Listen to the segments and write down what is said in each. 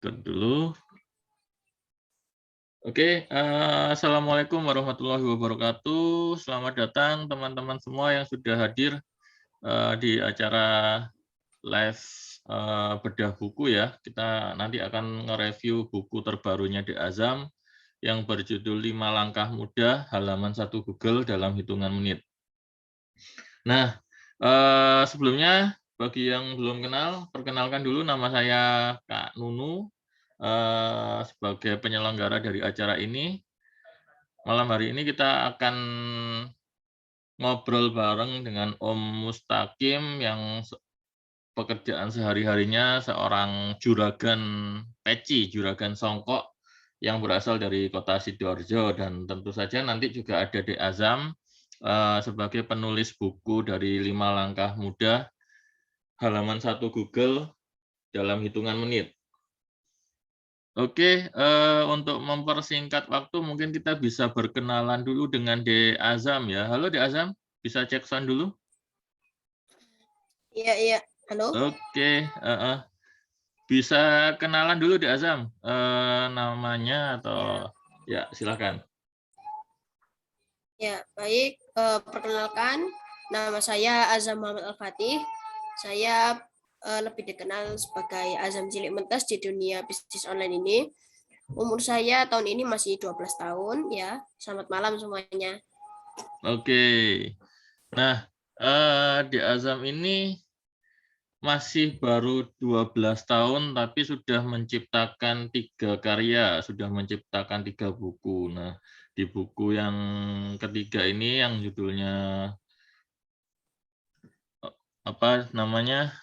Start dulu. Oke, assalamualaikum warahmatullahi wabarakatuh. Selamat datang teman-teman semua yang sudah hadir di acara live bedah buku ya. Kita nanti akan nge-review buku terbarunya di Azam yang berjudul 5 Langkah Mudah halaman 1 Google dalam hitungan menit. Nah, sebelumnya bagi yang belum kenal, perkenalkan dulu nama saya Kak Nunu. Sebagai penyelenggara dari acara ini, malam hari ini kita akan ngobrol bareng dengan Om Mustaqim yang pekerjaan sehari-harinya seorang juragan peci, juragan songkok yang berasal dari kota Sidoarjo, dan tentu saja nanti juga ada Dek Azam sebagai penulis buku dari 5 Langkah Mudah halaman 1 Google dalam hitungan menit. Oke, untuk mempersingkat waktu mungkin kita bisa berkenalan dulu dengan Dek Azam ya. Halo Dek Azam, bisa cek sound dulu? Iya. Halo? Oke, bisa kenalan dulu Dek Azam, namanya atau ya silakan. Ya, baik. Perkenalkan, nama saya Azam Muhammad Al-Fatih. Saya lebih dikenal sebagai Azam Cilik Mentas di dunia bisnis online ini. Umur saya tahun ini masih 12 tahun ya. Selamat malam semuanya. Oke. Nah, Dek Azam ini masih baru 12 tahun tapi sudah menciptakan 3 karya, sudah menciptakan 3 buku. Nah, di buku yang ketiga ini yang judulnya apa namanya?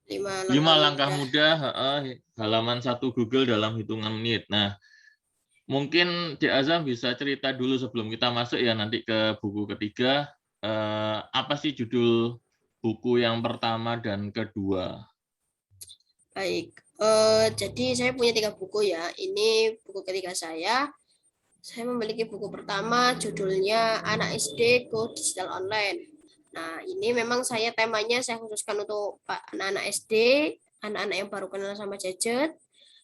5 5 langkah langkah mudah. mudah, halaman 1 Google dalam hitungan menit. Nah, mungkin Dek Azam bisa cerita dulu sebelum kita masuk ya nanti ke buku ketiga, apa sih judul buku yang pertama dan kedua? Baik. Jadi saya punya 3 buku ya. Ini buku ketiga saya. Saya memiliki buku pertama judulnya Anak SD Go Digital Online. Nah, ini memang temanya saya khususkan untuk anak-anak SD, anak-anak yang baru kenal sama gadget,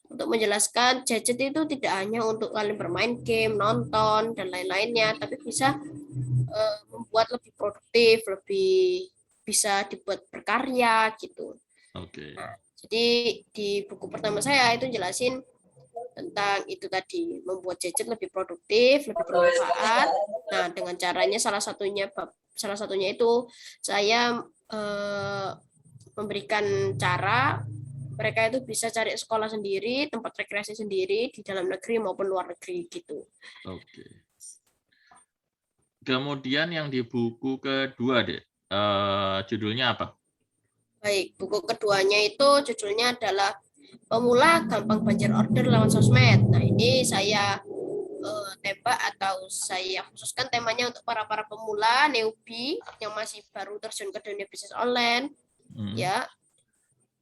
untuk menjelaskan gadget itu tidak hanya untuk kalian bermain game, nonton, dan lain-lainnya, tapi bisa membuat lebih produktif, lebih bisa dibuat berkarya gitu. Oke. Nah, jadi di buku pertama saya itu jelasin tentang itu tadi, membuat gadget lebih produktif, lebih bermanfaat. Nah, dengan caranya salah satunya itu saya memberikan cara mereka itu bisa cari sekolah sendiri, tempat rekreasi sendiri di dalam negeri maupun luar negeri gitu. Oke. Kemudian yang di buku kedua, Dek, judulnya apa? Baik, buku keduanya itu judulnya adalah Pemula Gampang Banjir Order Lawan Sosmed. Nah, ini saya tembak atau saya khususkan temanya untuk para pemula, newbie yang masih baru terjun ke dunia bisnis online, ya.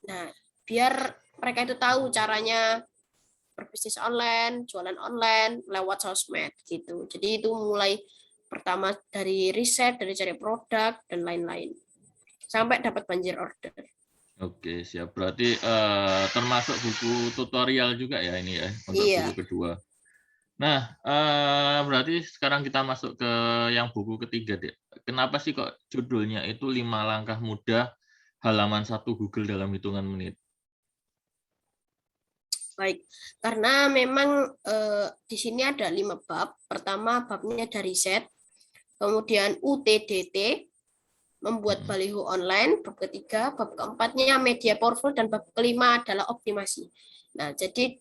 Nah, biar mereka itu tahu caranya berbisnis online, jualan online lewat sosmed gitu. Jadi itu mulai pertama dari riset, dari cari produk dan lain-lain sampai dapat banjir order. Oke, siap. Berarti termasuk buku tutorial juga ya ini ya untuk Iya. buku kedua. Nah, berarti sekarang kita masuk ke yang buku ketiga, Dek. Kenapa sih kok judulnya itu 5 Langkah Mudah halaman 1 Google dalam hitungan menit? Baik, karena memang di sini ada 5 bab. Pertama babnya dari riset, kemudian UTDT, membuat baliho online, bab ketiga, bab keempatnya media powerful, dan bab kelima adalah optimasi. Nah, jadi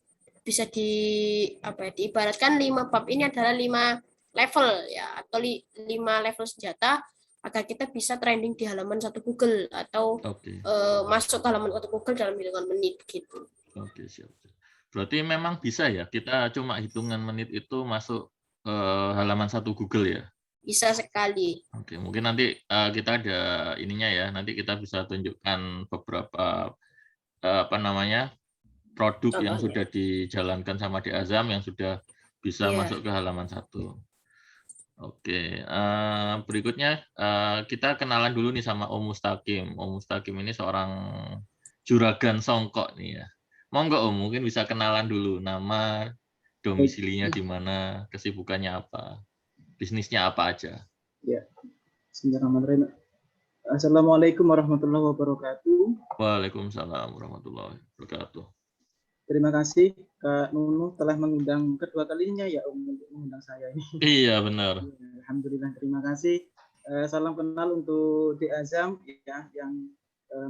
bisa diibaratkan 5 bab ini adalah 5 level ya, atau 5 level senjata agar kita bisa trending di halaman 1 Google atau masuk ke halaman 1 Google dalam hitungan menit gitu. Oke, siap. Berarti memang bisa ya, kita cuma hitungan menit itu masuk halaman 1 Google ya? Bisa sekali. Oke, mungkin nanti kita ada ininya ya, nanti kita bisa tunjukkan beberapa apa namanya produk yang Contohnya. sudah dijalankan sama Di Azam yang sudah bisa masuk ke halaman 1. Oke, berikutnya kita kenalan dulu nih sama Om Mustaqim. Om Mustaqim ini seorang juragan songkok nih ya. Monggo Om, mungkin bisa kenalan dulu, nama, Baik. domisilinya di mana, kesibukannya apa, bisnisnya apa aja. Ya, bismillahirrahmanirrahim. Assalamualaikum warahmatullahi wabarakatuh. Waalaikumsalam warahmatullahi wabarakatuh. Terima kasih Kak Nunu telah mengundang kedua kalinya ya Om untuk mengundang saya ini. Iya benar. Alhamdulillah, terima kasih. Salam kenal untuk Di Azam ya, yang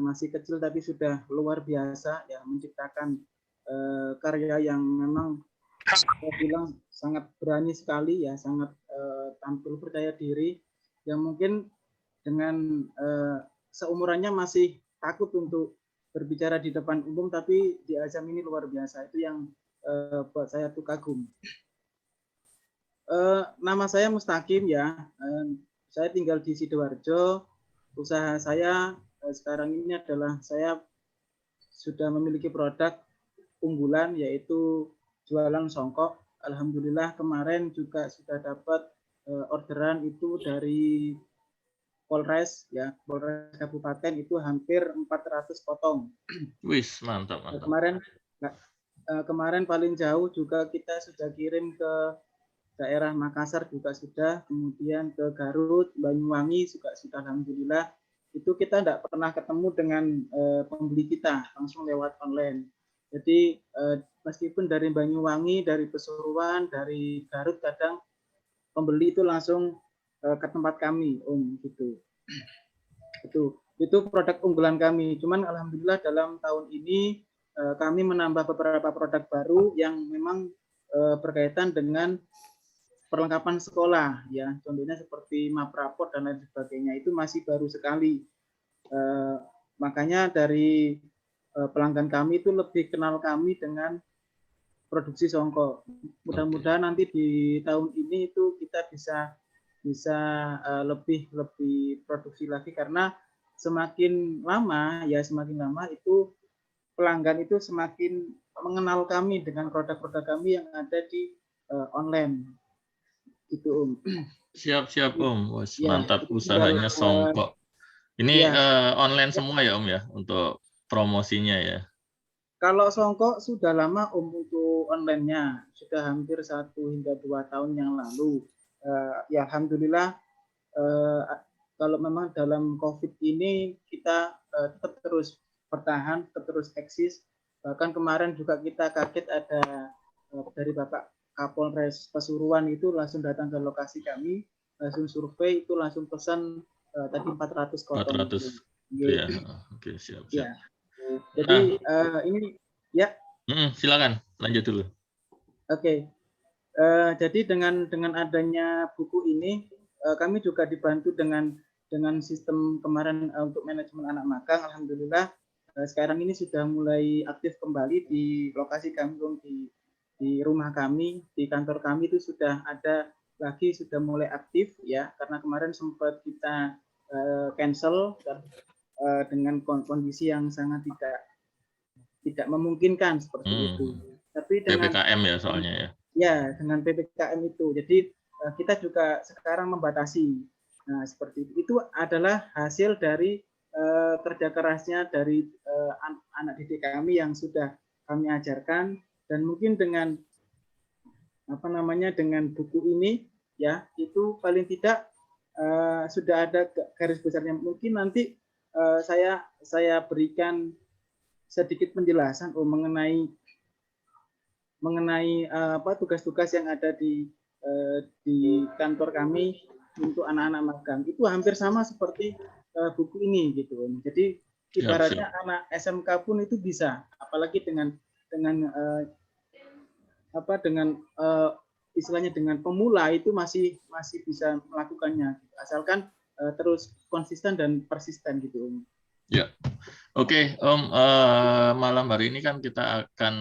masih kecil tapi sudah luar biasa ya, menciptakan karya yang memang saya bilang sangat berani sekali ya, sangat tampil percaya diri, yang mungkin dengan seumurannya masih takut untuk berbicara di depan umum, tapi di Azam ini luar biasa. Itu yang buat saya tuh kagum. Nama saya Mustaqim ya. Saya tinggal di Sidoarjo. Usaha saya sekarang ini adalah saya sudah memiliki produk unggulan, yaitu jualan songkok. Alhamdulillah kemarin juga sudah dapat orderan itu dari Polres ya, Polres Kabupaten itu hampir 400 potong. Wis, mantap, mantap. Kemarin paling jauh juga kita sudah kirim ke daerah Makassar juga sudah, kemudian ke Garut, Banyuwangi juga sudah, alhamdulillah. Itu kita tidak pernah ketemu dengan pembeli kita, langsung lewat online. Jadi meskipun dari Banyuwangi, dari Pasuruan, dari Garut, kadang pembeli itu langsung ke tempat kami, Om, gitu. Itu produk unggulan kami. Cuman alhamdulillah dalam tahun ini kami menambah beberapa produk baru yang memang berkaitan dengan perlengkapan sekolah ya. Contohnya seperti map rapor dan lain sebagainya, itu masih baru sekali. Makanya dari pelanggan kami itu lebih kenal kami dengan produksi songkok. Mudah-mudahan nanti di tahun ini itu kita bisa lebih produksi lagi, karena semakin lama itu pelanggan itu semakin mengenal kami dengan produk-produk kami yang ada di online. Gitu Om. Siap Om. Wah, ya, mantap usahanya songkok. Ini online semua ya Om ya untuk promosinya ya. Kalau songkok sudah lama Om untuk online-nya, sudah hampir 1 hingga 2 tahun yang lalu. Ya alhamdulillah kalau memang dalam COVID ini kita tetap terus bertahan, tetap terus eksis. Bahkan kemarin juga kita kaget ada dari Bapak Kapolres Pasuruan itu langsung datang ke lokasi kami, langsung survei, itu langsung pesan tadi 400 potong. 400. Ya. Oke, siap. Ya. Jadi ini ya. Silakan lanjut dulu. Oke. Jadi dengan adanya buku ini kami juga dibantu dengan sistem kemarin untuk manajemen anak magang. Alhamdulillah sekarang ini sudah mulai aktif kembali di lokasi kami, di rumah kami, di kantor kami itu sudah ada lagi, sudah mulai aktif ya, karena kemarin sempat kita cancel dengan kondisi yang sangat tidak memungkinkan seperti itu. Tapi dengan PPKM ya soalnya ya. Ya, dengan PPKM itu. Jadi kita juga sekarang membatasi. Nah, seperti itu. Itu adalah hasil dari kerja kerasnya dari anak didik kami yang sudah kami ajarkan, dan mungkin dengan dengan buku ini ya, itu paling tidak sudah ada garis besarnya. Mungkin nanti saya berikan sedikit penjelasan mengenai tugas-tugas yang ada di kantor kami untuk anak-anak magang. Itu hampir sama seperti buku ini gitu. Jadi ibaratnya anak SMK pun itu bisa, apalagi dengan istilahnya dengan pemula itu masih bisa melakukannya, asalkan terus konsisten dan persisten gitu Om. Ya, oke Om, malam hari ini kan kita akan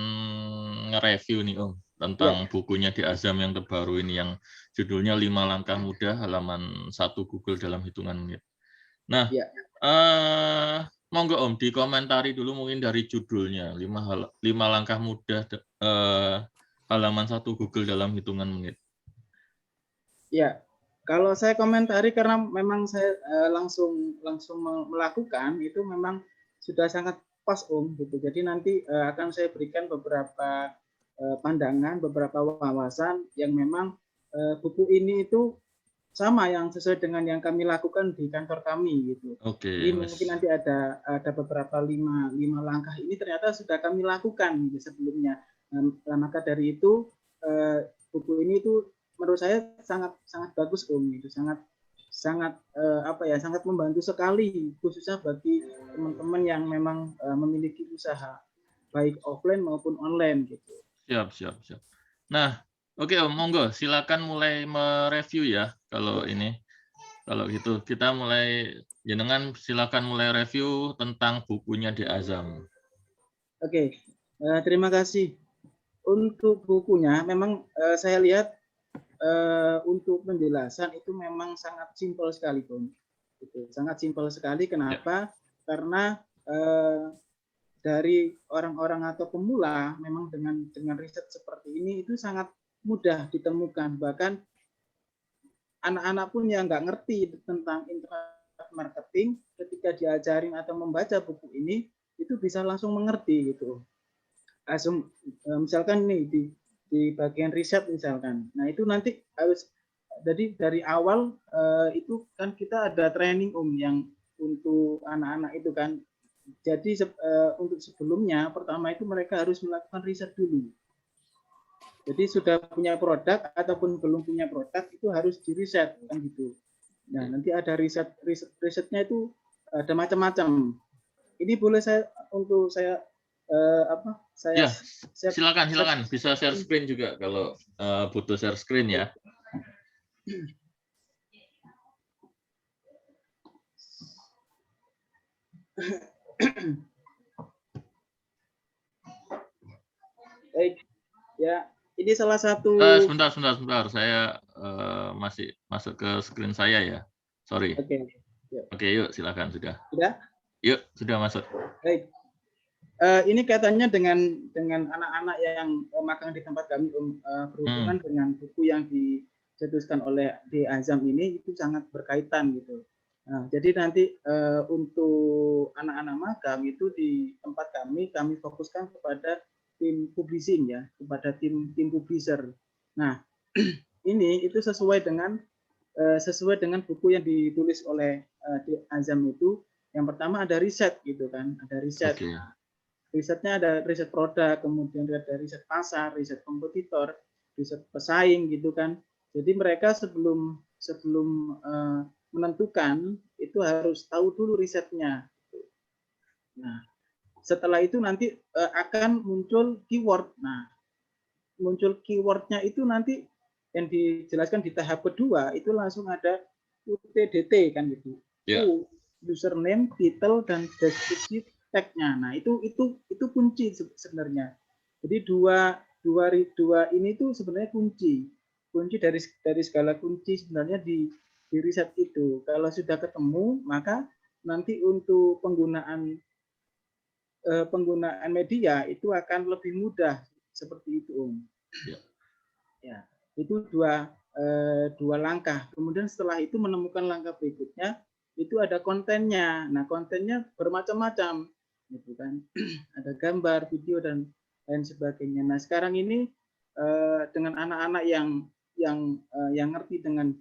nge-review nih Om tentang bukunya Di Azam yang terbaru ini, yang judulnya 5 Langkah Mudah halaman 1 Google dalam hitungan menit. Nah, monggo Om dikomentari dulu mungkin dari judulnya 5 Langkah Mudah halaman 1 Google dalam hitungan menit. Ya. Kalau saya komentari, karena memang saya langsung melakukan, itu memang sudah sangat pas gitu. Jadi nanti akan saya berikan beberapa pandangan, beberapa wawasan yang memang buku ini itu sama yang sesuai dengan yang kami lakukan di kantor kami gitu. Oke, Jadi mungkin nanti ada beberapa lima langkah ini ternyata sudah kami lakukan gitu sebelumnya. Nah, maka dari itu buku ini itu menurut saya sangat bagus gitu, sangat sangat membantu sekali khususnya bagi teman-teman yang memang memiliki usaha baik offline maupun online gitu. Siap. Nah, oke Om, monggo silakan mulai mereview ya kalau ini. Kalau gitu kita mulai, jenengan silakan mulai review tentang bukunya di Azam. Oke, terima kasih. Untuk bukunya memang saya lihat untuk penjelasan itu memang sangat simpel sekali, Bung. Gitu. Sangat simpel sekali. Kenapa? Karena dari orang-orang atau pemula memang dengan riset seperti ini itu sangat mudah ditemukan. Bahkan anak-anak pun yang nggak ngerti tentang internet marketing, ketika diajarin atau membaca buku ini itu bisa langsung mengerti gitu. Langsung misalkan nih di bagian riset misalkan. Nah, itu nanti harus jadi dari awal itu kan kita ada training yang untuk anak-anak itu kan. Jadi untuk sebelumnya pertama itu mereka harus melakukan riset dulu. Jadi sudah punya produk ataupun belum punya produk itu harus diriset kan gitu. Nah, nanti ada risetnya itu ada macam-macam. Ini boleh saya Ya, silakan bisa share screen juga kalau butuh share screen ya. Baik, ya ini salah satu. Sebentar, saya masih masuk ke screen saya ya. Sorry. Oke, yuk silakan sudah. Sudah? Yuk, sudah masuk. Baik. Ini kaitannya dengan anak-anak yang magang di tempat kami berhubungan dengan buku yang dicetuskan oleh di Azam ini itu sangat berkaitan gitu. Nah, jadi nanti untuk anak-anak magang itu di tempat kami fokuskan kepada tim publishing ya, kepada tim publisher. Nah, ini itu sesuai dengan buku yang ditulis oleh di Azam itu. Yang pertama ada riset gitu kan, ada riset. Okay. Risetnya ada riset produk, kemudian ada riset pasar, riset kompetitor, riset pesaing gitu kan. Jadi mereka sebelum menentukan itu harus tahu dulu risetnya. Nah, setelah itu nanti akan muncul keyword. Nah, muncul keywordnya itu nanti yang dijelaskan di tahap kedua itu langsung ada UTDT kan gitu. Yeah. Username, title dan deskripsi tag-nya. Nah, itu kunci sebenarnya. Jadi dua ini tuh sebenarnya kunci dari segala kunci sebenarnya di riset itu. Kalau sudah ketemu, maka nanti untuk penggunaan media itu akan lebih mudah seperti itu, Om. Ya, itu dua langkah. Kemudian setelah itu menemukan langkah berikutnya itu ada kontennya. Nah, kontennya bermacam-macam, gitu kan. Ada gambar, video dan lain sebagainya. Nah, sekarang ini dengan anak-anak yang ngerti dengan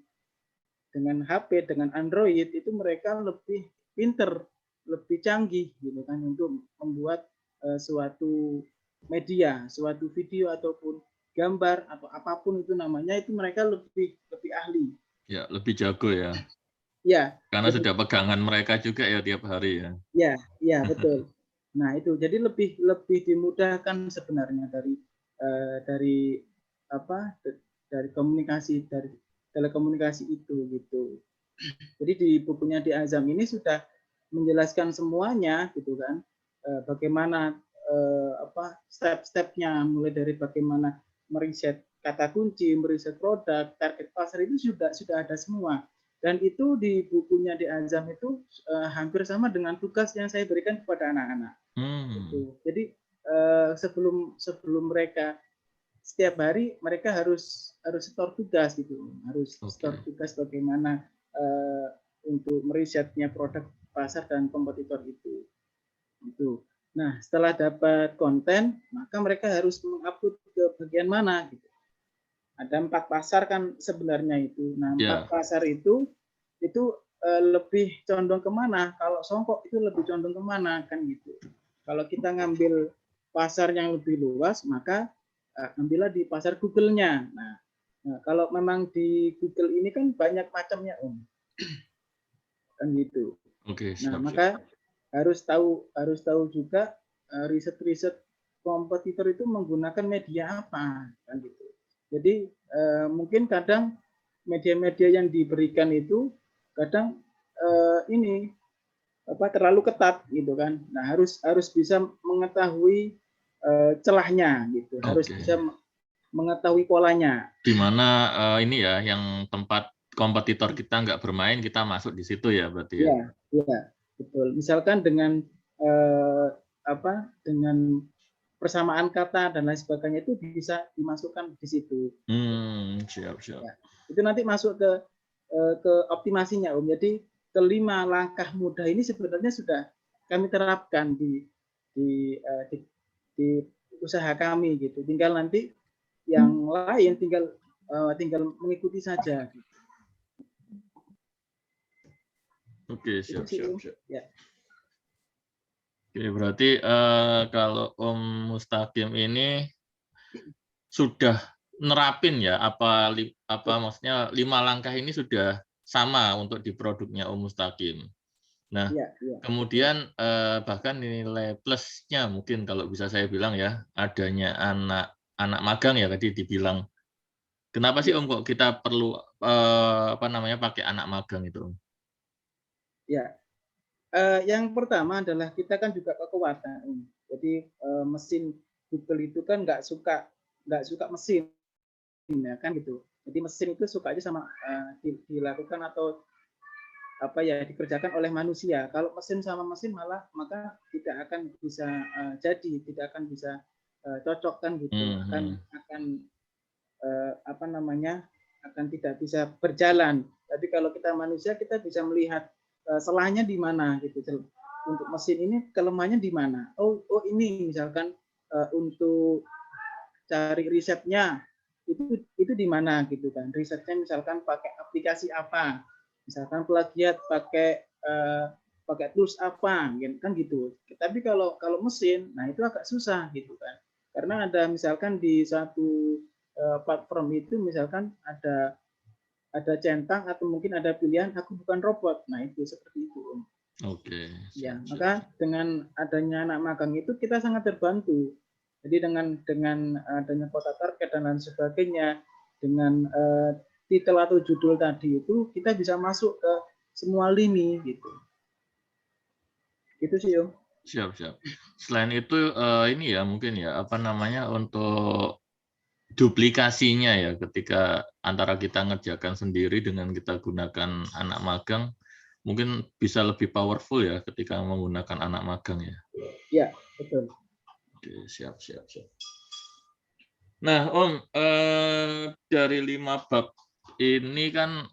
HP, dengan Android itu mereka lebih pinter, lebih canggih, gitu kan, untuk membuat suatu media, suatu video ataupun gambar atau apapun itu namanya itu mereka lebih ahli. Ya, lebih jago ya. Ya. Karena sudah pegangan mereka juga ya tiap hari ya. Ya, betul. Nah, itu jadi lebih dimudahkan sebenarnya dari komunikasi, dari telekomunikasi itu gitu. Jadi di bukunya di Azam ini sudah menjelaskan semuanya gitu kan. Bagaimana step-stepnya, mulai dari bagaimana meriset kata kunci, meriset produk, target pasar itu sudah ada semua. Dan itu di bukunya di Azam itu hampir sama dengan tugas yang saya berikan kepada anak-anak. Gitu. Jadi sebelum mereka setiap hari mereka harus setor tugas gitu, harus setor tugas bagaimana untuk merisetnya produk pasar dan kompetitor itu. Nah, setelah dapat konten, maka mereka harus mengupload ke bagian mana gitu. Ada 4 pasar kan sebenarnya itu. Nah, 4 Ya, pasar itu lebih condong kemana? Kalau Songkok itu lebih condong kemana kan gitu. Kalau kita ngambil pasar yang lebih luas, maka ambillah di pasar Google-nya. Nah, kalau memang di Google ini kan banyak macamnya Om, kan gitu. oke, Nah, siap, siap. maka harus tahu juga riset-riset kompetitor itu menggunakan media apa kan gitu. Jadi mungkin kadang media-media yang diberikan itu kadang ini terlalu ketat gitu kan. Nah, harus bisa mengetahui celahnya gitu. Harus Oke. bisa mengetahui polanya. Di mana ini ya, yang tempat kompetitor kita nggak bermain, kita masuk di situ ya, berarti ya. Iya, iya, betul. Misalkan dengan dengan persamaan kata dan lain sebagainya itu bisa dimasukkan di situ. Siap, siap. Ya. Itu nanti masuk ke optimasinya Om. Jadi kelima langkah mudah ini sebenarnya sudah kami terapkan di usaha kami gitu. Tinggal nanti yang lain tinggal mengikuti saja. Oke, Itu siap, sih siap, Om. siap. Ya. Oke, berarti kalau Om Mustaqim ini sudah nerapin ya, apa maksudnya 5 langkah ini sudah sama untuk di produknya Om Mustaqim. Nah, Iya, iya. kemudian bahkan nilai plusnya mungkin kalau bisa saya bilang ya, adanya anak magang ya tadi dibilang. Kenapa sih Ya. Om kok kita perlu apa namanya pakai anak magang itu Om? Ya. Yang pertama adalah kita kan juga kekuatan. Jadi mesin Google itu kan nggak suka mesin ya kan gitu. Jadi mesin itu suka aja sama dilakukan atau apa ya dikerjakan oleh manusia. Kalau mesin sama mesin malah maka tidak akan bisa jadi, tidak akan bisa cocok kan gitu. Akan apa namanya? Akan tidak bisa berjalan. Tapi kalau kita manusia kita bisa melihat salahnya di mana gitu. Untuk mesin ini kelemahannya di mana? Oh ini misalkan untuk cari risetnya itu di mana gitu kan. Risetnya misalkan pakai aplikasi apa? Misalkan plagiat pakai tools apa kan gitu. Tapi kalau mesin, nah itu agak susah gitu kan. Karena ada misalkan di satu platform itu misalkan ada centang atau mungkin ada pilihan aku bukan robot. Nah, itu seperti itu, Om. Oke, Ya, siap, siap. maka dengan adanya anak magang itu kita sangat terbantu. Jadi dengan adanya kota target dan lain sebagainya, dengan titel atau judul tadi itu kita bisa masuk ke semua lini gitu. Itu sih, Om. Siap, siap. Selain itu ini ya mungkin ya apa namanya untuk duplikasinya ya ketika antara kita ngerjakan sendiri dengan kita gunakan anak magang mungkin bisa lebih powerful ya ketika menggunakan anak magang ya. Ya, betul. Oke, siap, siap, siap. Nah, Om, dari 5 bab ini kan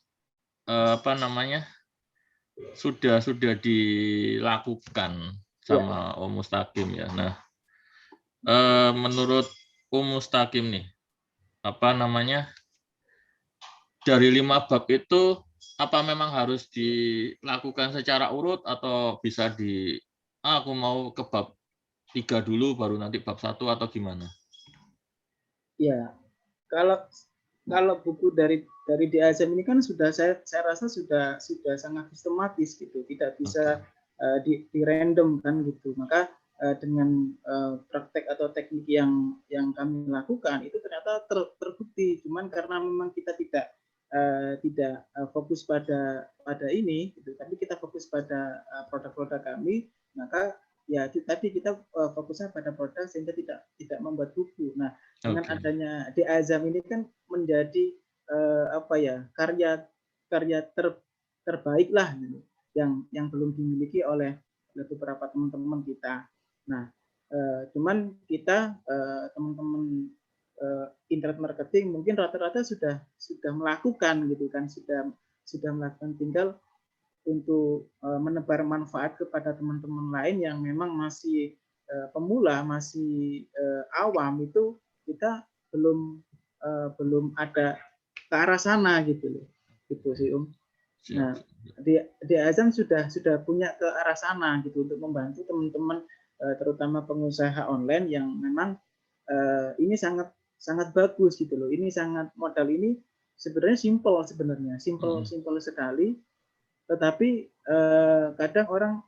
apa namanya sudah dilakukan Ya. sama Om Mustaqim ya. Nah, menurut Om Mustaqim nih, apa namanya dari 5 bab itu apa memang harus dilakukan secara urut atau bisa aku mau ke bab 3 dulu baru nanti bab 1 atau gimana? Ya, kalau buku dari DASM ini kan sudah saya rasa sudah sangat sistematis gitu, tidak bisa di random kan gitu. Maka dengan praktek atau teknik yang kami lakukan itu ternyata terbukti. Cuman karena memang kita tidak fokus pada ini, gitu. Tapi kita fokus pada produk-produk kami, maka ya tadi kita fokusnya pada produk sehingga tidak membuat buku. Nah, dengan adanya di Azam ini kan menjadi apa ya karya terbaik lah gitu, yang belum dimiliki oleh beberapa teman-teman kita. Nah, cuman kita teman-teman internet marketing mungkin rata-rata sudah melakukan gitu kan, sudah melakukan, tinggal untuk menebar manfaat kepada teman-teman lain yang memang masih pemula, masih awam, itu kita belum ada ke arah sana gitu loh. Gitu sih Nah, di Azam sudah punya ke arah sana gitu untuk membantu teman-teman terutama pengusaha online yang memang ini sangat bagus gitu loh. Ini sangat modal ini sebenarnya simple sekali, tetapi kadang orang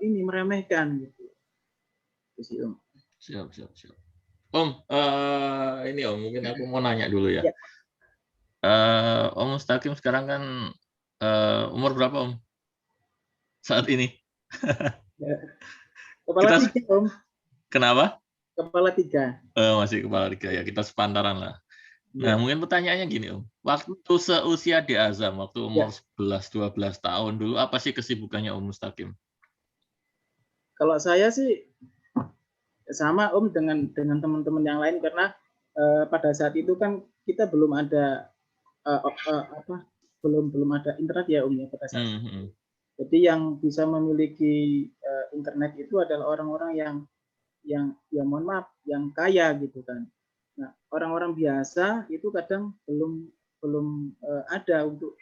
ini meremehkan gitu. Itu sih Siap. Ini mungkin aku mau nanya dulu ya. Ya. Om Mustaqim sekarang kan umur berapa Om saat ini? Kepala Kita 3 Om. Kenapa? Kepala 3. Masih kepala 3 ya, kita sepantaran lah. Nah, mungkin pertanyaannya gini Om, waktu seusia di Azam, waktu umur 11-12 tahun dulu, apa sih kesibukannya Om Mustaqim? Kalau saya sih sama Om dengan teman-teman yang lain, karena pada saat itu kan kita belum ada belum ada internet ya Om ya pada saat itu. Jadi yang bisa memiliki internet itu adalah orang-orang yang mohon maaf, yang kaya gitu kan. Nah, orang-orang biasa itu kadang belum ada untuk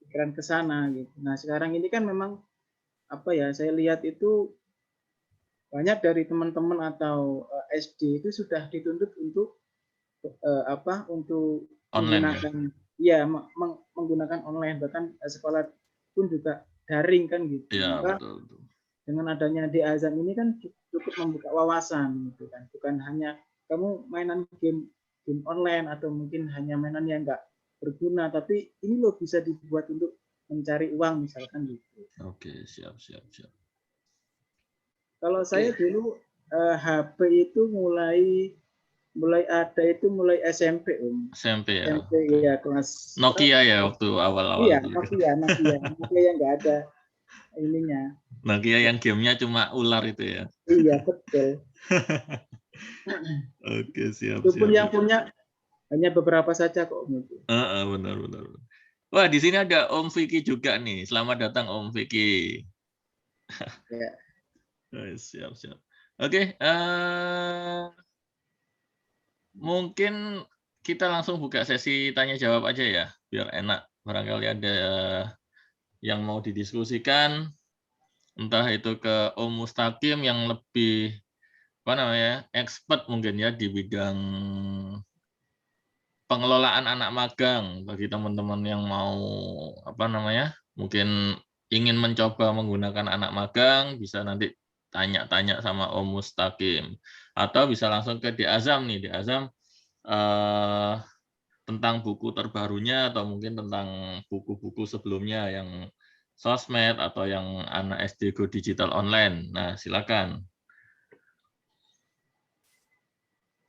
pikiran ke sana gitu. Nah, sekarang ini kan memang saya lihat itu banyak dari teman-teman atau SD itu sudah dituntut untuk untuk Online menggunakan menggunakan online, bahkan sekolah pun juga daring kan gitu. Ya, Maka betul. dengan adanya di Azam ini kan cukup membuka wawasan gitu kan. Bukan hanya kamu mainan game online atau mungkin hanya mainan yang enggak berguna, tapi ini loh bisa dibuat untuk mencari uang misalkan gitu. Oke, siap. Kalau saya dulu HP itu mulai ada itu mulai SMP Om. SMP ya. SMP ya kelas Nokia ya waktu awal-awal. Iya, Nokia yang nggak ada ininya. Nokia yang gamenya cuma ular itu ya. Iya, betul. Oke, siap. Itu pun yang punya hanya beberapa saja kok gitu. Benar. Wah, di sini ada Om Vicky juga nih. Selamat datang Om Vicky. Ya. Siap. Oke, mungkin kita langsung buka sesi tanya jawab aja ya, biar enak. Barangkali ada yang mau didiskusikan, entah itu ke Om Mustaqim yang lebih expert mungkin ya di bidang pengelolaan anak magang, bagi teman-teman yang mau mungkin ingin mencoba menggunakan anak magang, bisa nanti tanya-tanya sama Om Mustaqim, atau bisa langsung ke Di Azam nih. Di Azam tentang buku terbarunya atau mungkin tentang buku-buku sebelumnya yang sosmed atau yang anak SD Go Digital Online. Nah, silakan.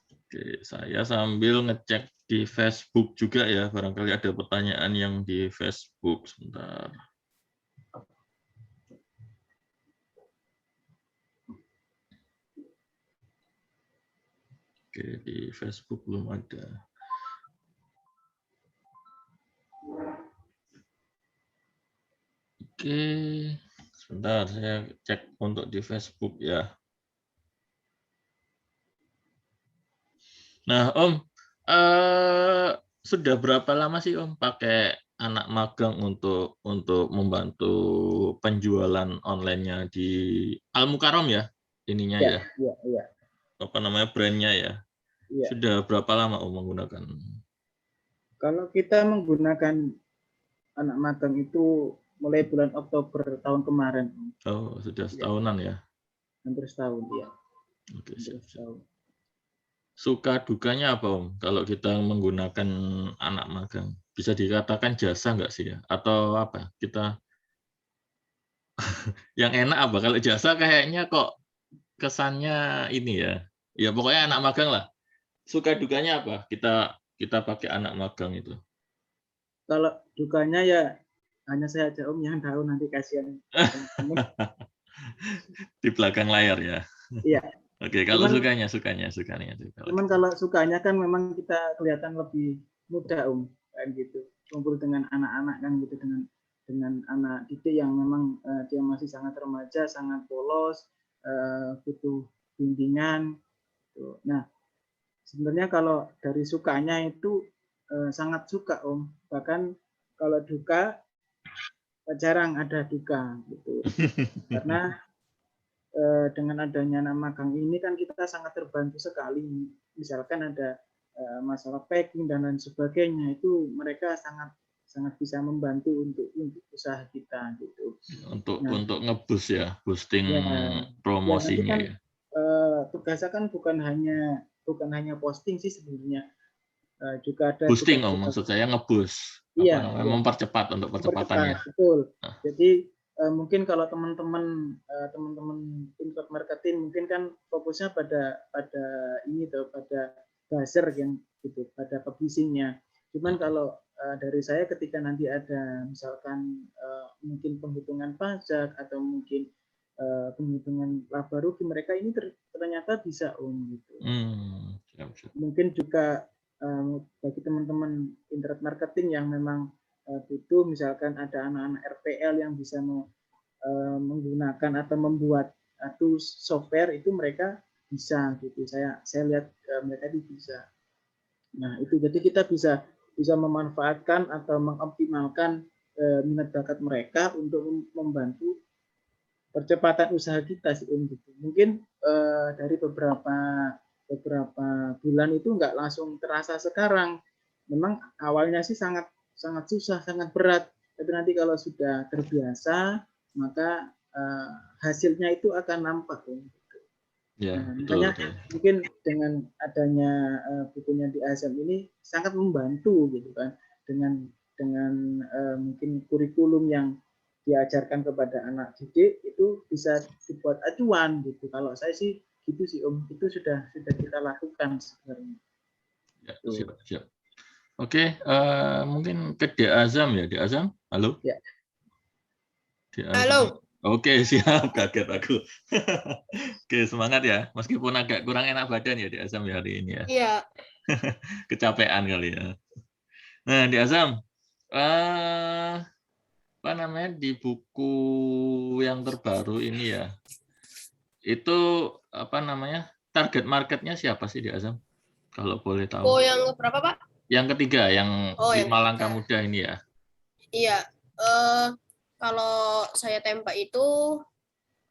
Oke, saya sambil ngecek di Facebook juga ya, barangkali ada pertanyaan yang di Facebook. Sebentar. Oke, di Facebook belum ada. Oke, sebentar saya cek untuk di Facebook ya. Nah, Om, sudah berapa lama sih Om pakai anak magang untuk membantu penjualan online-nya di Al Mukarrom ya, ininya ya? Iya. Brand-nya ya? Iya. Sudah berapa lama Om menggunakan? Kalau kita menggunakan anak magang itu mulai bulan Oktober tahun kemarin. Oh, sudah setahunan ya? Hampir setahun ya. Oke, siap. Suka dukanya apa Om kalau kita menggunakan anak magang? Bisa dikatakan jasa nggak sih ya? Atau apa? Kita yang enak apa? Kalau jasa kayaknya kok kesannya ini ya. Ya pokoknya anak magang lah. Suka dukanya apa? Kita pakai anak magang itu. Kalau dukanya ya hanya saya aja Om yang tahu, nanti kasihan teman-teman. Di belakang layar ya. Iya. Oke, kalau Cuman, sukanya. Cuman kalau sukanya kan memang kita kelihatan lebih muda Om, kan gitu. Kumpul dengan anak-anak kan gitu, dengan anak didik yang memang dia masih sangat remaja, sangat polos, butuh bimbingan. Nah, sebenarnya kalau dari sukanya itu sangat suka Om. Bahkan kalau duka jarang ada duka gitu. Karena dengan adanya nama Gang ini kan kita sangat terbantu sekali. Misalkan ada masalah packing dan lain sebagainya, itu mereka sangat bisa membantu untuk usaha kita gitu. Untuk nge-boost ya, boosting Ya, promosinya kan, ya. Tugasnya kan bukan hanya posting sih sebenarnya. Juga ada Boosting Om, maksud saya nge-boost. Iya, mempercepat untuk percepatannya. Betul. Nah. Jadi mungkin kalau teman-teman import marketing mungkin kan fokusnya pada ini tuh, pada buzzer yang gitu, pada publishingnya. Cuman kalau dari saya ketika nanti ada misalkan mungkin penghitungan pajak atau mungkin penghitungan laba rugi, mereka ini ternyata bisa gitu. Siap. Mungkin juga bagi teman-teman internet marketing yang memang butuh, misalkan ada anak-anak RPL yang bisa menggunakan atau membuat tools software, itu mereka bisa gitu. Saya lihat mereka itu bisa. Nah, itu jadi kita bisa memanfaatkan atau mengoptimalkan minat bakat mereka untuk membantu percepatan usaha kita sih Om gitu. Mungkin dari beberapa bulan itu nggak langsung terasa sekarang. Memang awalnya sih sangat susah, sangat berat. Tapi nanti kalau sudah terbiasa, maka hasilnya itu akan nampak. Ya, nah, betul. Mungkin dengan adanya bukunya di ASM ini sangat membantu gitu kan, dengan mungkin kurikulum yang diajarkan kepada anak didik itu bisa dibuat acuan gitu. Kalau saya sih gitu sih Om, itu sudah kita lakukan sebenarnya. Ya, siap. Oke, mungkin ke De Azam ya, De Azam. Halo? Ya. De Azam. Halo. Oke, siap. Kaget aku. Oke, semangat ya. Meskipun agak kurang enak badan ya De Azam ya hari ini ya. Iya. Kecapean kali ya. Nah, De Azam, apa namanya, di buku yang terbaru ini ya, itu apa namanya, target marketnya siapa sih De Azam? Kalau boleh tahu. Oh, yang berapa Pak? Yang ketiga, yang 5 langkah mudah ini ya. Iya. Kalau saya tembak itu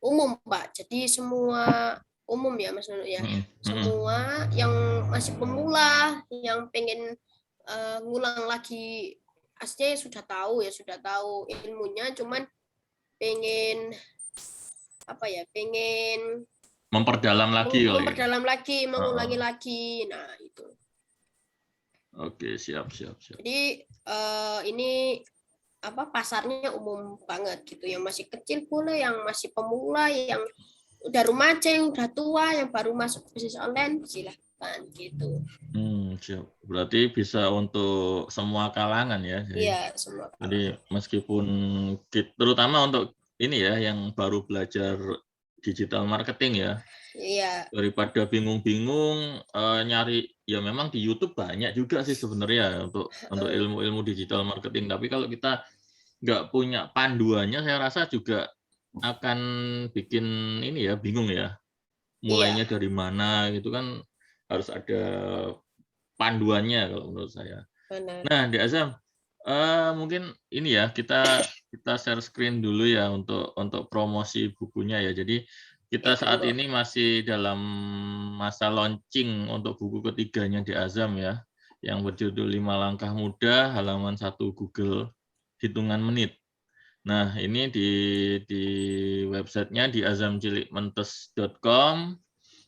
umum Pak. Jadi semua umum ya Mas Nunu ya. Semua yang masih pemula, yang pengen ngulang lagi, aslinya sudah tahu ilmunya, cuman pengen memperdalam lagi mengulangi lagi. Nah, itu. Oke, siap. Jadi ini pasarnya umum banget gitu, yang masih kecil boleh, yang masih pemula, yang udah remaja, yang udah tua, yang baru masuk bisnis online, silahkan gitu. Siap. Berarti bisa untuk semua kalangan ya. Iya, semua kalangan. Jadi meskipun terutama untuk ini ya, yang baru belajar digital marketing ya. Iya. Daripada bingung-bingung nyari, ya memang di YouTube banyak juga sih sebenarnya untuk ilmu-ilmu digital marketing. Tapi kalau kita nggak punya panduannya, saya rasa juga akan bikin ini ya, bingung ya. Mulainya dari mana gitu kan, harus ada panduannya kalau menurut saya. Benar. Nah, De Azam, mungkin ini ya, kita share screen dulu ya untuk promosi bukunya ya. Jadi kita saat ini masih dalam masa launching untuk buku ketiganya De Azam ya, yang berjudul 5 Langkah Mudah, halaman 1 Google Hitungan Menit. Nah, ini di websitenya di azamcilikmentes.com.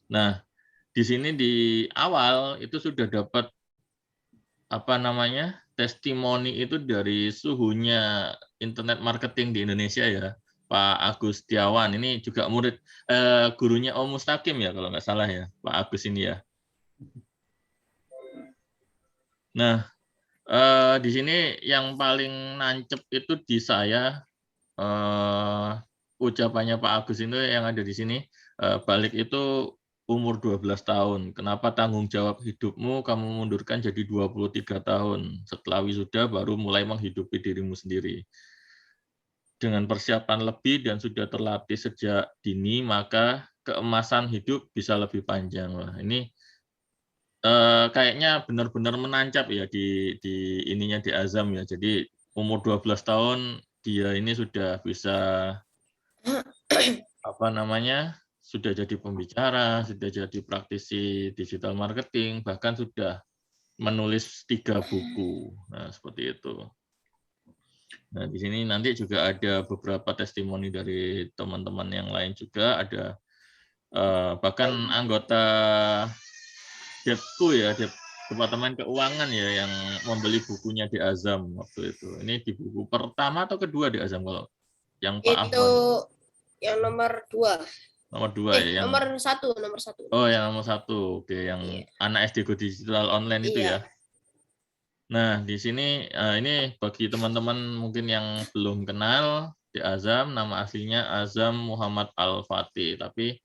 Nah, di sini di awal itu sudah dapat testimoni itu dari suhunya internet marketing di Indonesia ya, Pak Agus Setiawan. Ini juga murid gurunya Om Mustaqim ya kalau nggak salah ya, Pak Agus ini ya. Nah, di sini yang paling nancep itu di saya ucapannya Pak Agus ini yang ada di sini, balik itu umur 12 tahun. Kenapa tanggung jawab hidupmu kamu mundurkan jadi 23 tahun? Setelah wisuda baru mulai menghidupi dirimu sendiri. Dengan persiapan lebih dan sudah terlatih sejak dini, maka keemasan hidup bisa lebih panjang. Wah, ini kayaknya benar-benar menancap ya di ininya di Azam ya. Jadi umur 12 tahun dia ini sudah bisa apa namanya? Sudah jadi pembicara, sudah jadi praktisi digital marketing, bahkan sudah menulis 3 buku. Nah, seperti itu. Nah, di sini nanti juga ada beberapa testimoni dari teman-teman yang lain juga, ada bahkan anggota Depku ya, Departemen Keuangan ya yang membeli bukunya di Azam waktu itu. Ini di buku pertama atau kedua di Azam kalau yang Pak Itu Afwan? yang nomor 2. Nomor 2 ya, yang nomor 1, nomor 1. oh yang nomor 1, oke, yang Iya. anak SD Go Digital Online itu Iya. ya. Nah, di sini ini bagi teman-teman mungkin yang belum kenal di Azam, nama aslinya Azam Muhammad Al-Fatih, tapi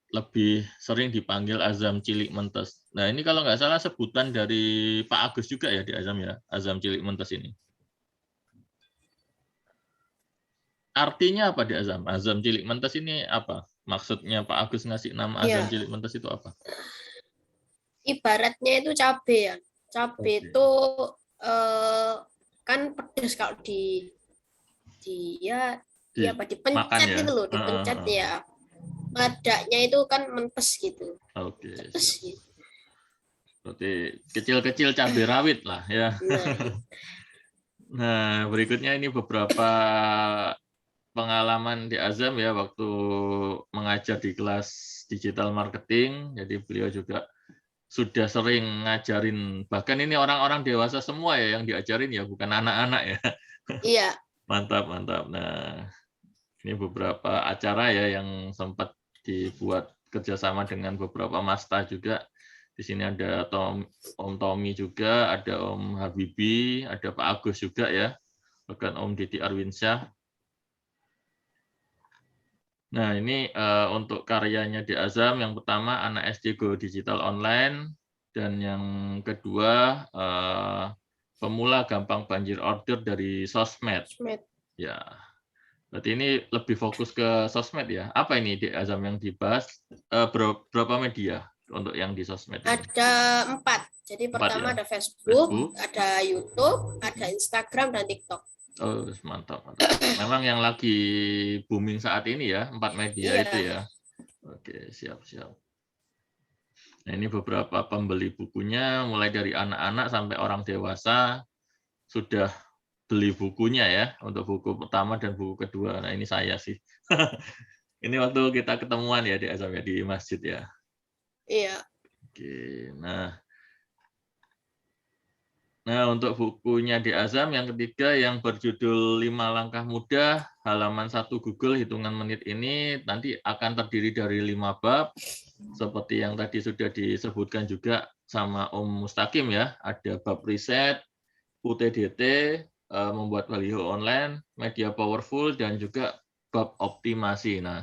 lebih sering dipanggil Azam Cilik Mentes. Nah, ini kalau nggak salah sebutan dari Pak Agus juga ya di Azam ya, Azam Cilik Mentes ini. Artinya apa di Azam? Azam Cilik Mentes ini apa? Maksudnya Pak Agus ngasih nama Azam Iya. Cilik Mentes itu apa? Ibaratnya itu cabe ya. Cabe Oke. itu kan pedas kalau ya apa Makan dipencet ya? gitu loh, dipencet ya. Ladaknya itu kan mentes gitu. Oke, Pedes siap. gitu. Berarti kecil-kecil cabai rawit lah ya. Nah, Nah, berikutnya ini beberapa pengalaman di Azam ya waktu mengajar di kelas digital marketing. Jadi beliau juga sudah sering ngajarin, bahkan ini orang-orang dewasa semua ya yang diajarin ya, bukan anak-anak ya. iya. Mantap, mantap. Nah, ini beberapa acara ya yang sempat dibuat kerjasama dengan beberapa masta juga. Di sini ada Om Tommy juga, ada Om Habibi, ada Pak Agus juga ya, bahkan Om Didi Arwinsyah. Nah, ini untuk karyanya di Azam, yang pertama anak SD Go Digital Online, dan yang kedua pemula gampang banjir order dari sosmed. Ya, berarti ini lebih fokus ke sosmed ya. Apa ini di Azam yang dibahas? Berapa media untuk yang di sosmed ini? Ada 4. Jadi pertama ya? ada Facebook, ada YouTube, ada Instagram, dan TikTok. Oh, mantap, mantap. Memang yang lagi booming saat ini ya, 4 media Iya. itu ya. Oke, siap-siap. Nah, ini beberapa pembeli bukunya, mulai dari anak-anak sampai orang dewasa sudah beli bukunya ya, untuk buku pertama dan buku kedua. Nah, ini saya sih. Ini waktu kita ketemuan ya di Azam ya, di masjid ya. Iya. Oke, Nah, untuk bukunya di Azam yang ketiga yang berjudul 5 Langkah Mudah, halaman 1 Google hitungan menit ini nanti akan terdiri dari 5 bab, seperti yang tadi sudah disebutkan juga sama Om Mustaqim ya, ada bab riset, UTDT, membuat baliho online, media powerful, dan juga bab optimasi. Nah,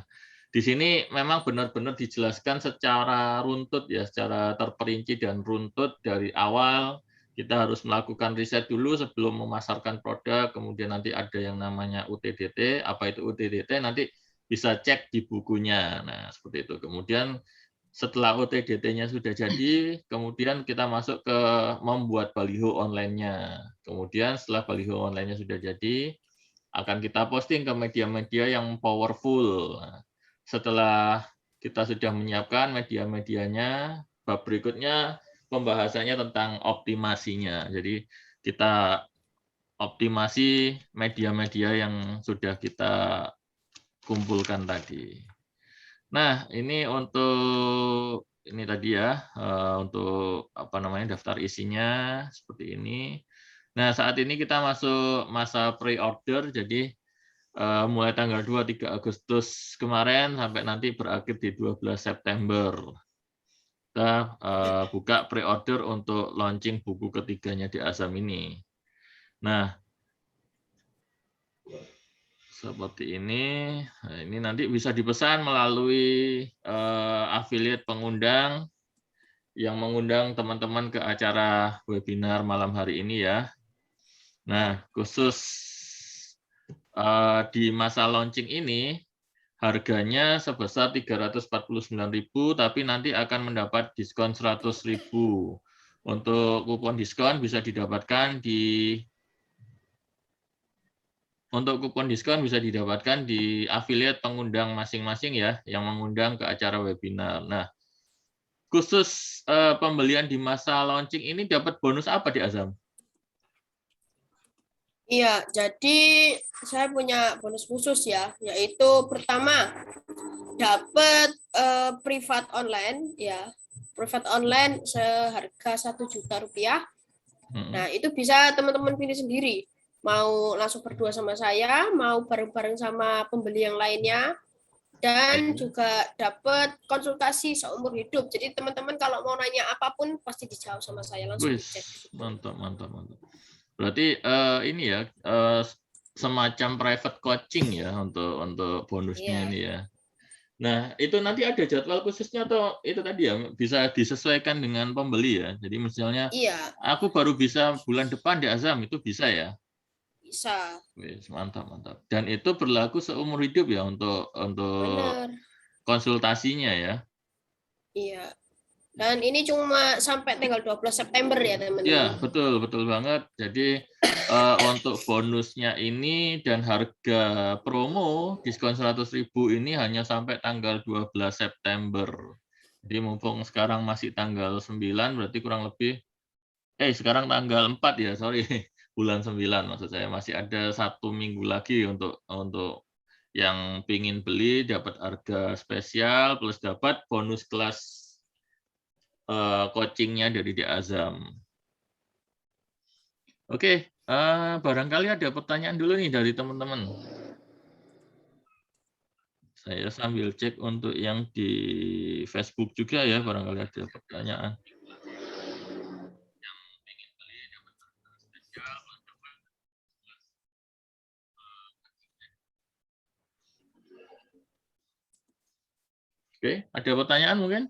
di sini memang benar-benar dijelaskan secara runtut ya, secara terperinci dan runtut dari awal. Kita harus melakukan riset dulu sebelum memasarkan produk, kemudian nanti ada yang namanya UTDT. Apa itu UTDT? Nanti bisa cek di bukunya. Nah, seperti itu. Kemudian setelah UTDT-nya sudah jadi, kemudian kita masuk ke membuat baliho online-nya. Kemudian setelah baliho online-nya sudah jadi, akan kita posting ke media-media yang powerful. Nah, setelah kita sudah menyiapkan media-medianya, bab berikutnya pembahasannya tentang optimasinya. Jadi kita optimasi media-media yang sudah kita kumpulkan tadi. Nah, ini untuk ini tadi ya, untuk apa namanya daftar isinya seperti ini. Nah, saat ini kita masuk masa pre-order, jadi mulai tanggal 2-3 Agustus kemarin sampai nanti berakhir di 12 September. Kita buka pre-order untuk launching buku ketiganya di Azam ini. Nah, seperti ini. Nah, ini nanti bisa dipesan melalui affiliate pengundang yang mengundang teman-teman ke acara webinar malam hari ini ya. Nah, khusus di masa launching ini, harganya sebesar 349.000, tapi nanti akan mendapat diskon 100.000. Untuk kupon diskon bisa didapatkan di affiliate pengundang masing-masing ya, yang mengundang ke acara webinar. Nah, khusus pembelian di masa launching ini dapat bonus apa di Azam? Iya, jadi saya punya bonus khusus ya, yaitu pertama dapat privat online ya, privat online seharga 1 juta rupiah. Nah, itu bisa teman-teman pilih sendiri. Mau langsung berdua sama saya, mau bareng-bareng sama pembeli yang lainnya, dan juga dapat konsultasi seumur hidup. Jadi teman-teman kalau mau nanya apapun pasti dijawab sama saya langsung dicek. Mantap. Berarti ini ya semacam private coaching ya untuk bonusnya ini ya. Nah, itu nanti ada jadwal khususnya atau itu tadi ya bisa disesuaikan dengan pembeli ya. Jadi misalnya aku baru bisa bulan depan di Azam, itu bisa ya? Bisa. Mantap. Dan itu berlaku seumur hidup ya untuk konsultasinya ya. Iya. Dan ini cuma sampai tanggal 12 September ya, teman-teman. Ya, betul banget. Jadi untuk bonusnya ini dan harga promo diskon 100.000 ini hanya sampai tanggal 12 September. Jadi mumpung sekarang masih tanggal 9, berarti kurang lebih sekarang tanggal 4 ya, sorry. Bulan 9 maksud saya, masih ada 1 minggu lagi untuk yang pingin beli, dapat harga spesial plus dapat bonus kelas coachingnya dari di Azam. Oke, barangkali ada pertanyaan dulu nih dari teman-teman. Saya sambil cek untuk yang di Facebook juga ya, barangkali ada pertanyaan. Oke, ada pertanyaan mungkin?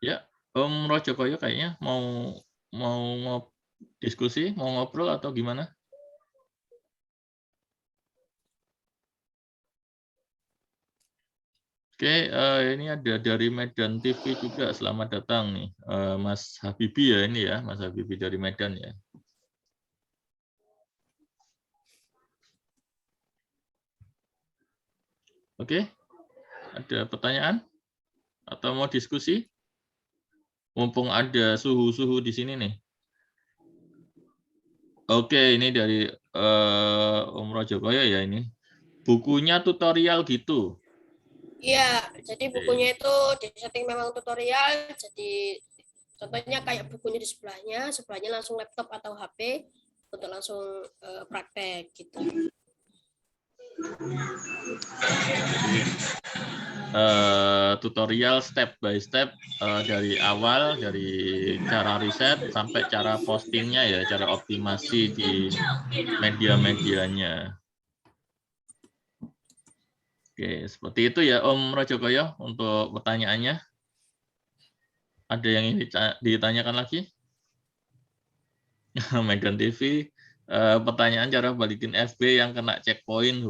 Ya, Om Rojokoyo kayaknya mau diskusi, mau ngobrol atau gimana? Oke, ini ada dari Medan TV juga. Selamat datang nih, Mas Habibi ya ini ya, Mas Habibi dari Medan ya. Oke, ada pertanyaan atau mau diskusi? Mumpung ada suhu-suhu di sini nih. Oke, ini dari Om Rojokoyo ya ini. Bukunya tutorial gitu. Iya, jadi bukunya itu disetting memang tutorial, jadi contohnya kayak bukunya di sebelahnya langsung laptop atau HP untuk langsung praktek gitu. Tutorial step by step dari awal, dari cara riset sampai cara postingnya ya, cara optimasi di media-medianya. Oke, seperti itu ya Om Rojokoyo untuk pertanyaannya. Ada yang ingin ditanyakan lagi? Medan TV, pertanyaan cara balikin FB yang kena checkpoint.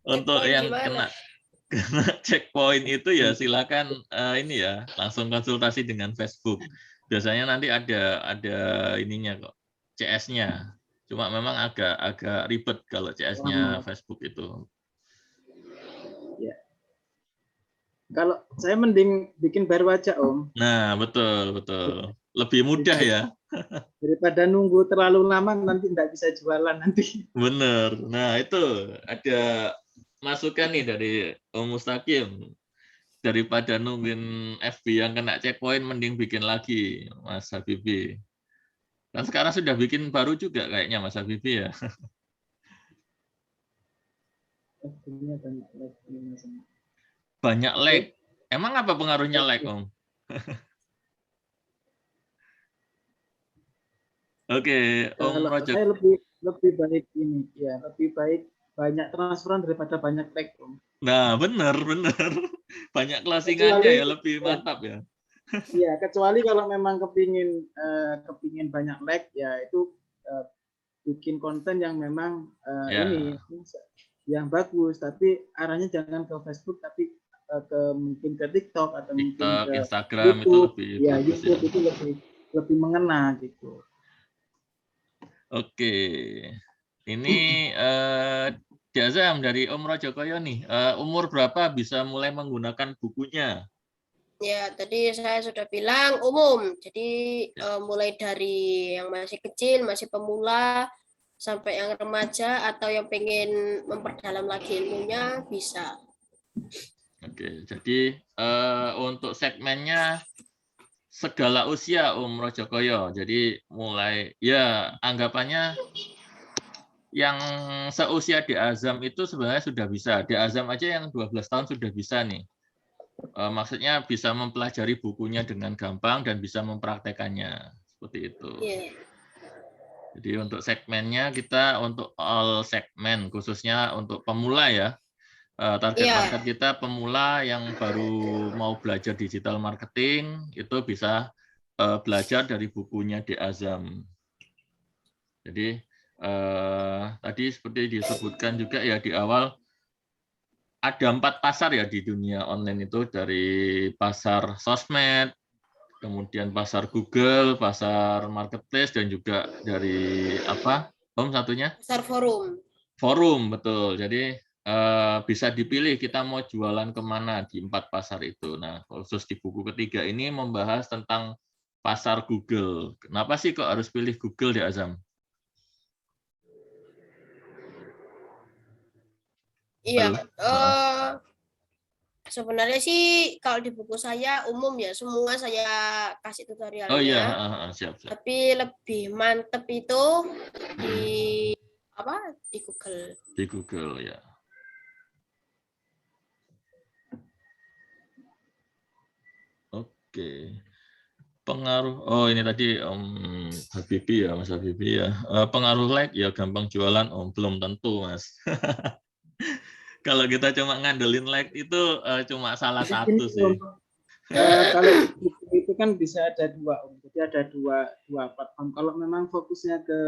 Untuk yang kena checkpoint itu ya silakan ini ya langsung konsultasi dengan Facebook. Biasanya nanti ada ininya kok, CS-nya. Cuma memang agak ribet kalau CS-nya Facebook itu. Ya. Kalau saya mending bikin baru aja, Om. Nah, betul. Lebih mudah ya. Daripada nunggu terlalu lama nanti nggak bisa jualan nanti. Bener. Nah, itu ada masukan nih dari Om Mustaqim. Daripada nungguin FB yang kena checkpoint, mending bikin lagi, Mas Habibi. Kan sekarang sudah bikin baru juga kayaknya Mas Habibi ya. Banyak lag. Emang apa pengaruhnya lag, Om? Oke, Om Rojok. Saya lebih baik ini, ya lebih baik banyak transferan daripada banyak lag, Om. Nah, benar. Banyak closingannya ya, lebih mantap ya. Iya, kecuali kalau memang kepingin banyak lag, ya itu bikin konten yang memang ini yang bagus, tapi arahnya jangan ke Facebook, tapi mungkin ke TikTok atau mungkin TikTok, ke Instagram itu YouTube. lebih Ya, bagus ya. YouTube itu lebih mengena gitu. Oke, ini Di Azam dari Om Rojokoyo nih, umur berapa bisa mulai menggunakan bukunya? Ya, tadi saya sudah bilang umum. Jadi mulai dari yang masih kecil, masih pemula, sampai yang remaja atau yang pengen memperdalam lagi ilmunya bisa. Oke, jadi untuk segmennya segala usia Om Rojokoyo. Jadi mulai ya anggapannya yang seusia di Azam itu sebenarnya sudah bisa. Di Azam aja yang 12 tahun sudah bisa nih. Maksudnya bisa mempelajari bukunya dengan gampang dan bisa mempraktekannya. Seperti itu. Yeah. Jadi untuk segmennya kita untuk all segmen, khususnya untuk pemula ya. Target market kita pemula yang baru mau belajar digital marketing, itu bisa belajar dari bukunya di Azam. Jadi tadi seperti disebutkan juga ya di awal, ada 4 pasar ya di dunia online itu, dari pasar sosmed, kemudian pasar Google, pasar marketplace, dan juga dari apa Om satunya? Pasar forum. Forum, betul. Jadi bisa dipilih kita mau jualan kemana di 4 pasar itu. Nah, khusus di buku ketiga ini membahas tentang pasar Google. Kenapa sih kok harus pilih Google di Azam? Iya, sebenarnya sih kalau di buku saya umum ya, semua saya kasih tutorialnya. Oh iya, siap. Tapi lebih mantep itu di di Google. Di Google ya. Oke. Pengaruh, ini tadi Om Habibie ya, Mas Habibie ya. Pengaruh like ya gampang jualan Om, belum tentu Mas. Kalau kita cuma ngandelin like itu cuma salah satu sih. Kalau itu kan bisa ada 2 Om. Jadi ada dua platform. Kalau memang fokusnya ke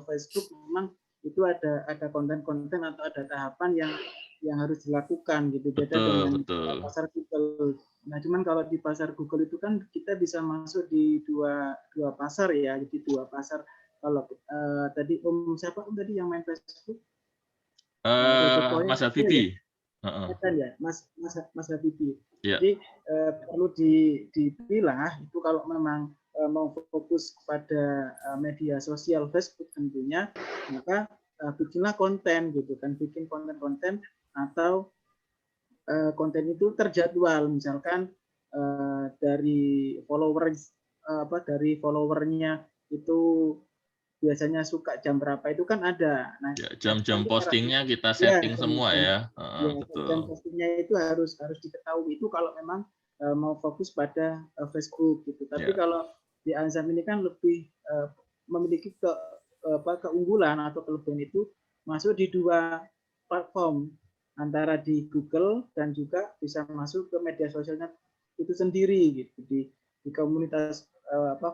Facebook, memang itu ada konten-konten atau ada tahapan yang harus dilakukan gitu. Beda dengan pasar Google. Nah, cuman kalau di pasar Google itu kan kita bisa masuk di dua pasar ya. Jadi 2 pasar. Kalau tadi Om siapa Om tadi yang main Facebook? Mas Habibie. Ya, Mas Habibie. Ya. Jadi perlu dipilah itu kalau memang mau fokus kepada media sosial Facebook tentunya, maka bikinlah konten gitu kan, bikin konten-konten atau konten itu terjadwal, misalkan dari dari followernya itu biasanya suka jam berapa itu kan ada. Nah, jam-jam postingnya kita setting semua ya. Betul. Jam postingnya itu harus diketahui itu kalau memang mau fokus pada Facebook gitu. Tapi kalau di Azam ini kan lebih memiliki keunggulan atau kelebihan itu masuk di 2 platform, antara di Google dan juga bisa masuk ke media sosialnya itu sendiri gitu di komunitas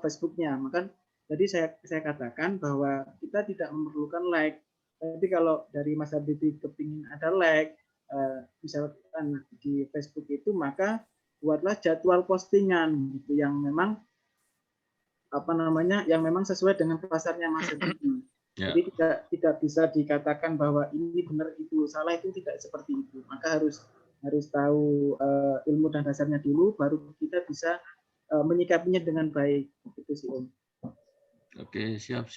Facebooknya. Maka jadi saya katakan bahwa kita tidak memerlukan like. Tapi kalau dari Mas Habibie kepingin ada like, misalkan di Facebook itu, maka buatlah jadwal postingan gitu yang memang yang memang sesuai dengan pasarnya Mas Habibie. Jadi tidak bisa dikatakan bahwa ini benar itu salah, itu tidak seperti itu. Maka harus tahu ilmu dan dasarnya dulu, baru kita bisa menyikapinya dengan baik. Itu sih Om. Oke, siap.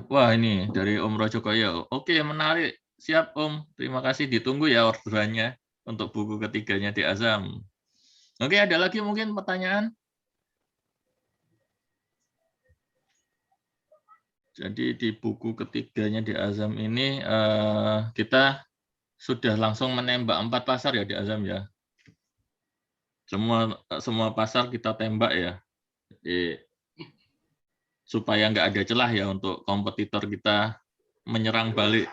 Wah, ini dari Om Rojokoyo. Oke, menarik. Siap, Om. Terima kasih. Ditunggu ya orderannya untuk buku ketiganya di Azam. Oke, ada lagi mungkin pertanyaan? Jadi di buku ketiganya di Azam ini kita sudah langsung menembak 4 pasar ya di Azam ya. Semua pasar kita tembak ya. Jadi supaya nggak ada celah ya untuk kompetitor kita menyerang balik.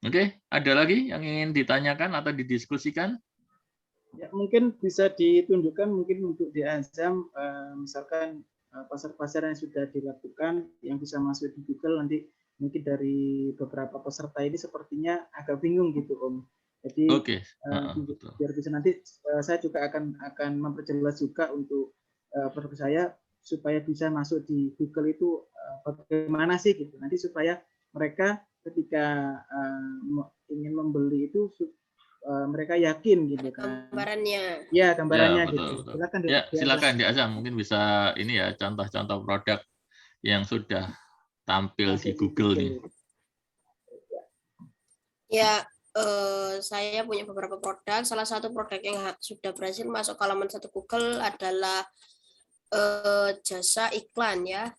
Oke, ada lagi yang ingin ditanyakan atau didiskusikan? Ya, mungkin bisa ditunjukkan mungkin untuk di Azam, misalkan pasar-pasar yang sudah dilakukan yang bisa masuk di Google, nanti mungkin dari beberapa peserta ini sepertinya agak bingung gitu Om. Jadi Oke. Betul. biar bisa nanti saya juga akan memperjelas juga untuk produk saya supaya bisa masuk di Google itu bagaimana sih gitu. Nanti supaya mereka ketika ingin membeli itu mereka yakin gitu kan. Gambarannya. Ya, Ya, gambarannya betul, gitu. betul. Silakan Ya, Di silakan Azam. Di Azam. Mungkin bisa ini ya contoh-contoh produk yang sudah tampil di Google nih. Ya, saya punya beberapa produk. Salah satu produk yang sudah berhasil masuk ke halaman 1 Google adalah jasa iklan ya.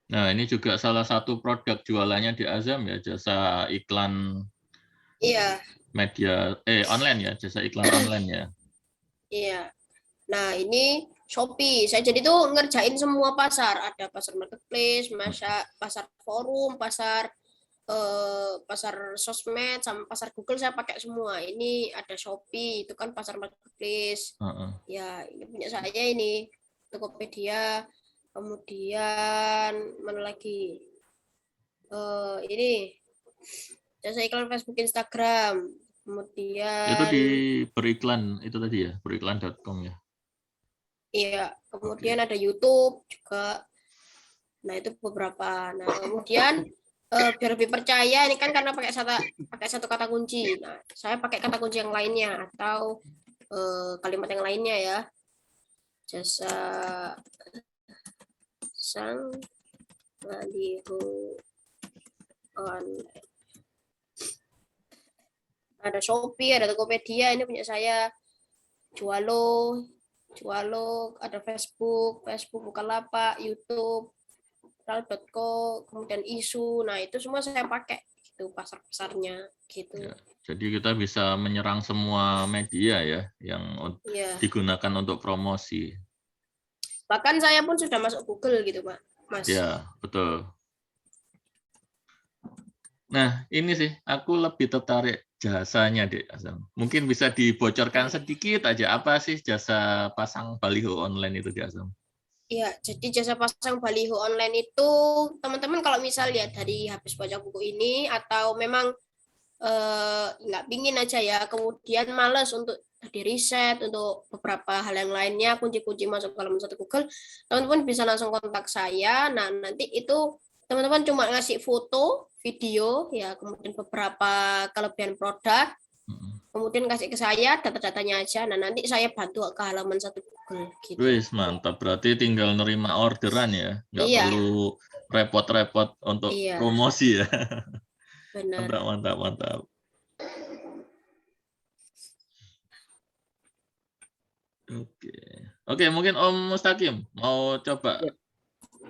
Nah, ini juga salah satu produk jualannya di Azam ya, jasa iklan Iya, media online ya, jasa iklan online ya. iya. Nah, ini Shopee. Saya jadi tuh ngerjain semua pasar. Ada pasar marketplace, pasar forum, pasar pasar sosmed, sama pasar Google saya pakai semua. Ini ada Shopee, itu kan pasar marketplace. Ya, ini punya saya ini. Tokopedia. Kemudian mana lagi? Ini jasa iklan Facebook, Instagram. Itu di Kemudian beriklan itu tadi ya, beriklan.com ya. iya, kemudian ada YouTube juga. Nah, itu beberapa. Nah, kemudian biar lebih percaya ini kan karena pakai satu kata kunci. Nah, saya pakai kata kunci yang lainnya atau kalimat yang lainnya ya. Jasa sang baliho online. Ada Shopee, ada Tokopedia, ini punya saya. Jualo, ada Facebook Bukalapak, YouTube, Ral.co, kemudian Isu. Nah, itu semua saya pakai gitu pasar-pasarnya gitu. Ya, jadi kita bisa menyerang semua media ya yang Iya. digunakan untuk promosi. Bahkan saya pun sudah masuk Google gitu, Pak. Mas. Ya, betul. Nah, ini sih aku lebih tertarik jasanya, Dek Azam. Mungkin bisa dibocorkan sedikit aja apa sih jasa pasang baliho online itu, Dek Azam? Iya, jadi jasa pasang baliho online itu teman-teman kalau misal ya dari habis baca buku ini atau memang nggak pingin aja ya, kemudian males untuk di riset untuk beberapa hal yang lainnya, kunci-kunci masuk ke halaman 1 Google, teman-teman bisa langsung kontak saya. Nah, nanti itu teman-teman cuma ngasih foto, video, ya kemudian beberapa kelebihan produk, kemudian kasih ke saya data-datanya aja. Nah, nanti saya bantu ke halaman 1 Google gitu. Wis, mantap. Berarti tinggal nerima orderan ya, nggak Iya. perlu repot-repot untuk Iya. promosi ya. Benar. Mantap. Oke, mungkin Om Mustaqim mau coba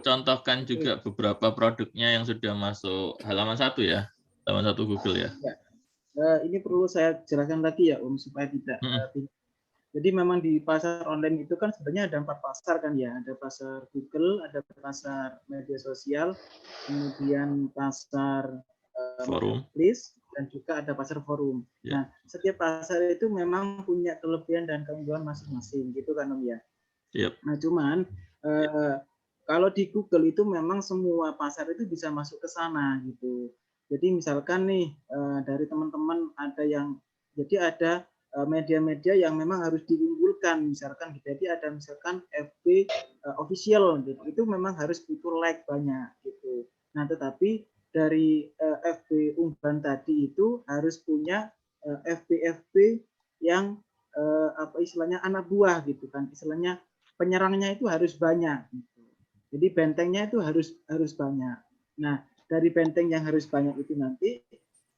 contohkan juga beberapa produknya yang sudah masuk halaman 1 ya, halaman 1 Google ya. Ini perlu saya jelaskan lagi ya Om supaya tidak. Jadi memang di pasar online itu kan sebenarnya ada 4 pasar kan ya, ada pasar Google, ada pasar media sosial, kemudian pasar forum, dan juga ada pasar forum. Nah, setiap pasar itu memang punya kelebihan dan keunggulan masing-masing, gitu kan Om ya. Nah, cuman kalau di Google itu memang semua pasar itu bisa masuk ke sana gitu. Jadi misalkan nih dari teman-teman ada yang ada media-media yang memang harus diunggulkan misalkan gitu. Jadi ada misalkan FB official gitu. Itu memang harus butuh like banyak gitu. Nah, tetapi dari FB unggulan tadi itu harus punya FB yang apa istilahnya anak buah gitu kan. Istilahnya penyerangnya itu harus banyak gitu. Jadi bentengnya itu harus banyak. Nah, dari benteng yang harus banyak itu nanti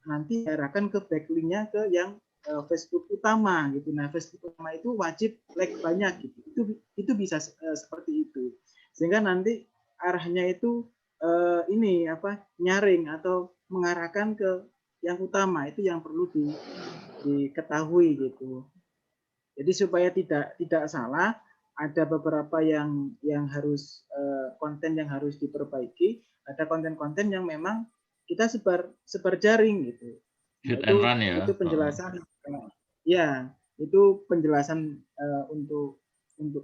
diarahkan ke backlinknya ke yang Facebook utama gitu. Nah, Facebook utama itu wajib like banyak gitu. Itu bisa seperti itu. Sehingga nanti arahnya itu ini apa nyaring atau mengarahkan ke yang utama, itu yang perlu diketahui gitu. Jadi supaya tidak salah, ada beberapa yang harus konten yang harus diperbaiki, ada konten-konten yang memang kita sebar jaring gitu. Hit and run ya. Itu penjelasan ya. Itu penjelasan untuk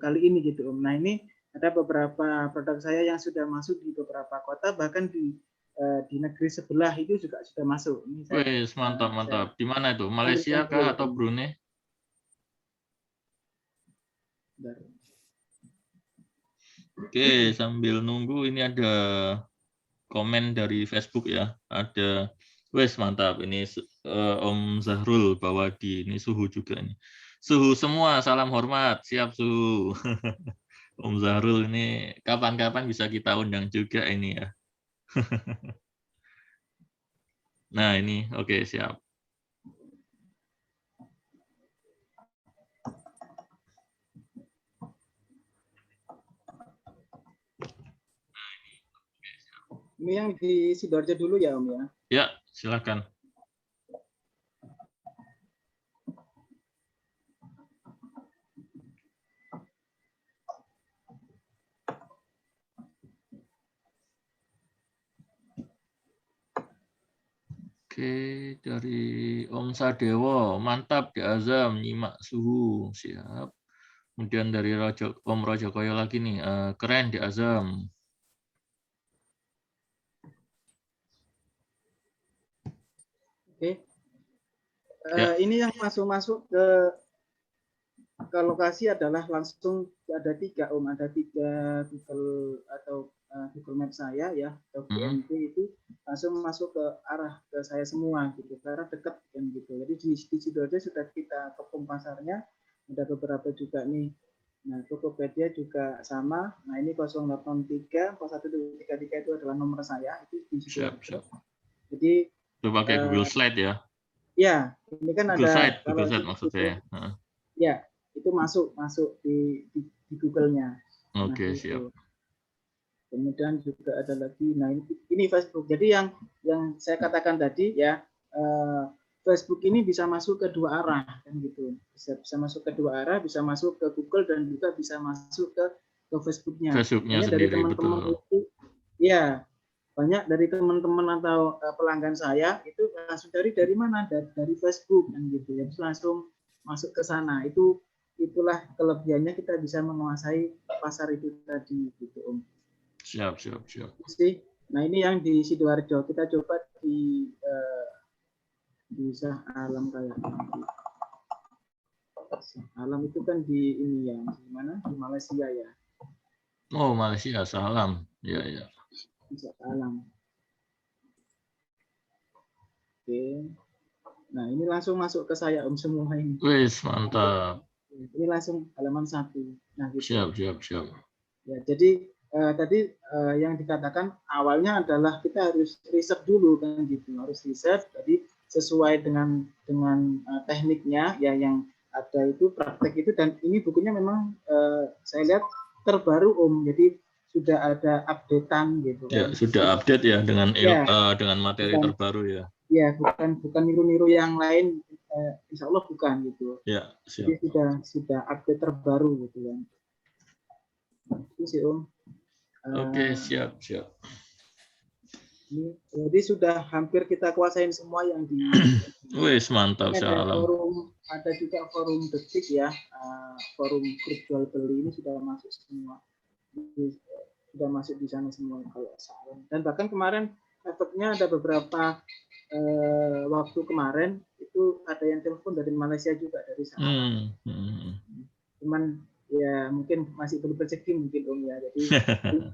kali ini gitu Om. Nah ini ada beberapa produk saya yang sudah masuk di beberapa kota, bahkan di negeri sebelah itu juga sudah masuk. Ini saya, Wes, mantap. Di mana itu? Malaysia kah atau Brunei? Oke, sambil nunggu ini ada komen dari Facebook ya. Ada, wes mantap. Ini Om Zahrul bawa di ini suhu juga nih. Suhu semua, salam hormat. Siap suhu. Om Zahrul ini kapan-kapan bisa kita undang juga ini ya. Nah ini, oke siap. Ini yang di Sidoarjo dulu ya Om ya? Ya, silakan. Oke, dari Om Sadewo, mantap di Azam, nyimak suhu, siap. Kemudian dari Om Rojokoyo lagi nih, keren di Azam. Oke. Ya. Ini yang masuk ke lokasi adalah langsung ada 3 Om, ada 3 Google atau Google Map saya ya, atau GMP itu langsung masuk ke arah ke saya semua gitu, karena dekat kan gitu. Jadi di Sidoarjo sudah kita kepung pasarnya, ada beberapa juga nih. Nah, Tokopedia juga sama. Nah, ini 083 0133 itu adalah nomor saya, itu di Sidoarjo. Siap. Jadi itu pakai Google Slide ya? Ya, ini kan Google ada Google Slide maksud saya. Ya, itu masuk di Google-nya. Oke, nah, siap. Kemudian juga ada lagi, nah ini Facebook. Jadi yang saya katakan tadi ya, Facebook ini bisa masuk ke 2 arah kan gitu. Bisa masuk ke 2 arah, bisa masuk ke Google dan juga bisa masuk ke Facebook-nya. Facebook-nya Banyak sendiri, dari teman-teman itu, ya banyak dari teman-teman atau pelanggan saya itu langsung dari mana? Dari Facebook kan gitu ya. Terus langsung masuk ke sana. Itulah kelebihannya kita bisa menguasai pasar itu tadi gitu Om. Siap. Nah ini yang di Sidoarjo, kita coba di Shah Alam kayaknya. Alam itu kan di ini ya, di mana? Di Malaysia ya. Oh, Malaysia, Shah Alam. Ya. Shah Alam. Oke. Nah ini langsung masuk ke saya Om semua ini. Wis, mantap. Ini langsung halaman 1. Nah, gitu. Siap. Ya, jadi tadi yang dikatakan awalnya adalah kita harus riset dulu kan gitu, harus riset. Jadi sesuai dengan tekniknya ya yang ada itu praktek itu, dan ini bukunya memang saya lihat terbaru Om. Jadi sudah ada updatean gitu kan. Ya, sudah update ya dengan materi terbaru ya. Ya, bukan niru-niru yang lain, insya Allah bukan gitu. Ya, siap. Jadi sudah update terbaru gitu kan. Itu sih Om. Oke, siap. Jadi sudah hampir kita kuasain semua yang di. Wis, mantap. Ada juga forum detik ya, forum grup jual beli ini sudah masuk semua. Sudah masuk di sana semua kalau salah. Dan bahkan kemarin efeknya ada beberapa waktu kemarin itu ada yang telepon dari Malaysia juga, dari sana. Cuman ya mungkin masih belum rezeki mungkin Om ya.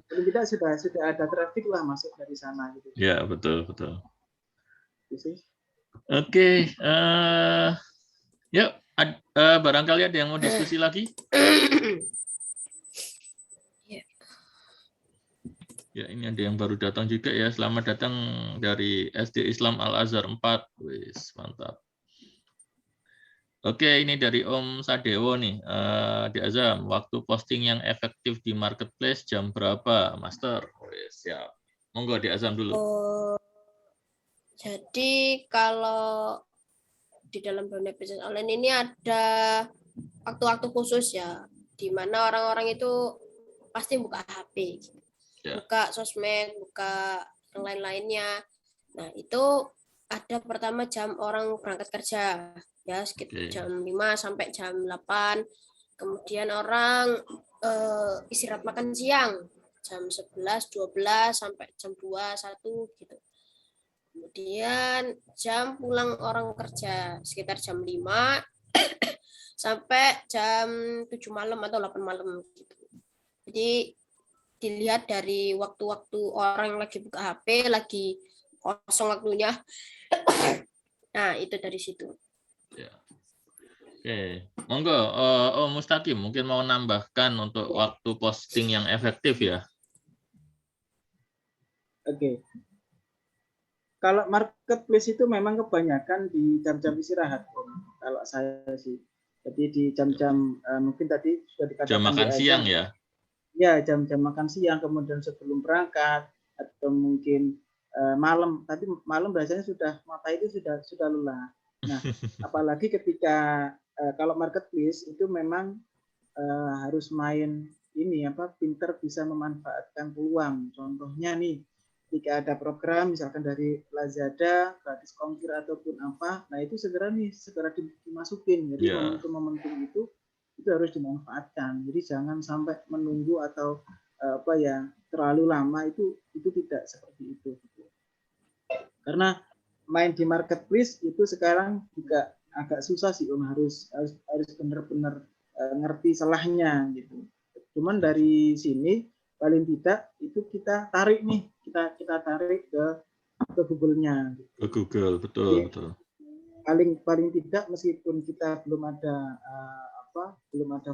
Jadi kita sudah ada traffic lah masuk dari sana gitu. Ya, betul. Oke, yuk, barangkali ada yang mau diskusi lagi? Ya, ini ada yang baru datang juga ya. Selamat datang dari SD Islam Al Azhar 4. Wis, mantap. Oke, ini dari Om Sadewo nih. Di Azam, waktu posting yang efektif di marketplace jam berapa, Master? Wis, siap. Monggo di Azam dulu. Jadi kalau di dalam dunia bisnis online ini ada waktu-waktu khusus ya, di mana orang-orang itu pasti buka HP, buka sosmed, buka yang lain-lainnya. Nah itu ada pertama jam orang berangkat kerja, ya sekitar Oke. jam 5 sampai jam 8. Kemudian orang istirahat makan siang jam 11, 12 sampai jam 2, 1 gitu. Kemudian jam pulang orang kerja sekitar jam 5 sampai jam 7 malam atau 8 malam gitu. Jadi dilihat dari waktu-waktu orang lagi buka HP, lagi kosong waktunya. Nah, itu dari situ. Ya. Oke, monggo Om Mustaqim mungkin mau nambahkan untuk waktu posting yang efektif ya. Oke. Kalau marketplace itu memang kebanyakan di jam-jam istirahat, Om. Kalau saya sih. Jadi di jam-jam mungkin tadi sudah dikatakan Jam makan siang ya. Ya, jam-jam makan siang, kemudian sebelum berangkat atau mungkin malam. Tadi malam biasanya sudah mata itu sudah lelah. Nah, apalagi ketika kalau marketplace itu memang harus main ini pinter bisa memanfaatkan peluang. Contohnya nih, jika ada program misalkan dari Lazada, gratis ongkir ataupun apa, nah itu segera dimasukin. Jadi momentum-momentum itu harus dimanfaatkan. Jadi jangan sampai menunggu atau terlalu lama, itu tidak seperti itu. Karena main di marketplace itu sekarang juga agak susah sih, Om. Harus benar-benar ngerti salahnya gitu. Cuman dari sini paling tidak itu kita tarik ke Google-nya. Gitu. Ke Google, betul. Paling tidak meskipun kita belum ada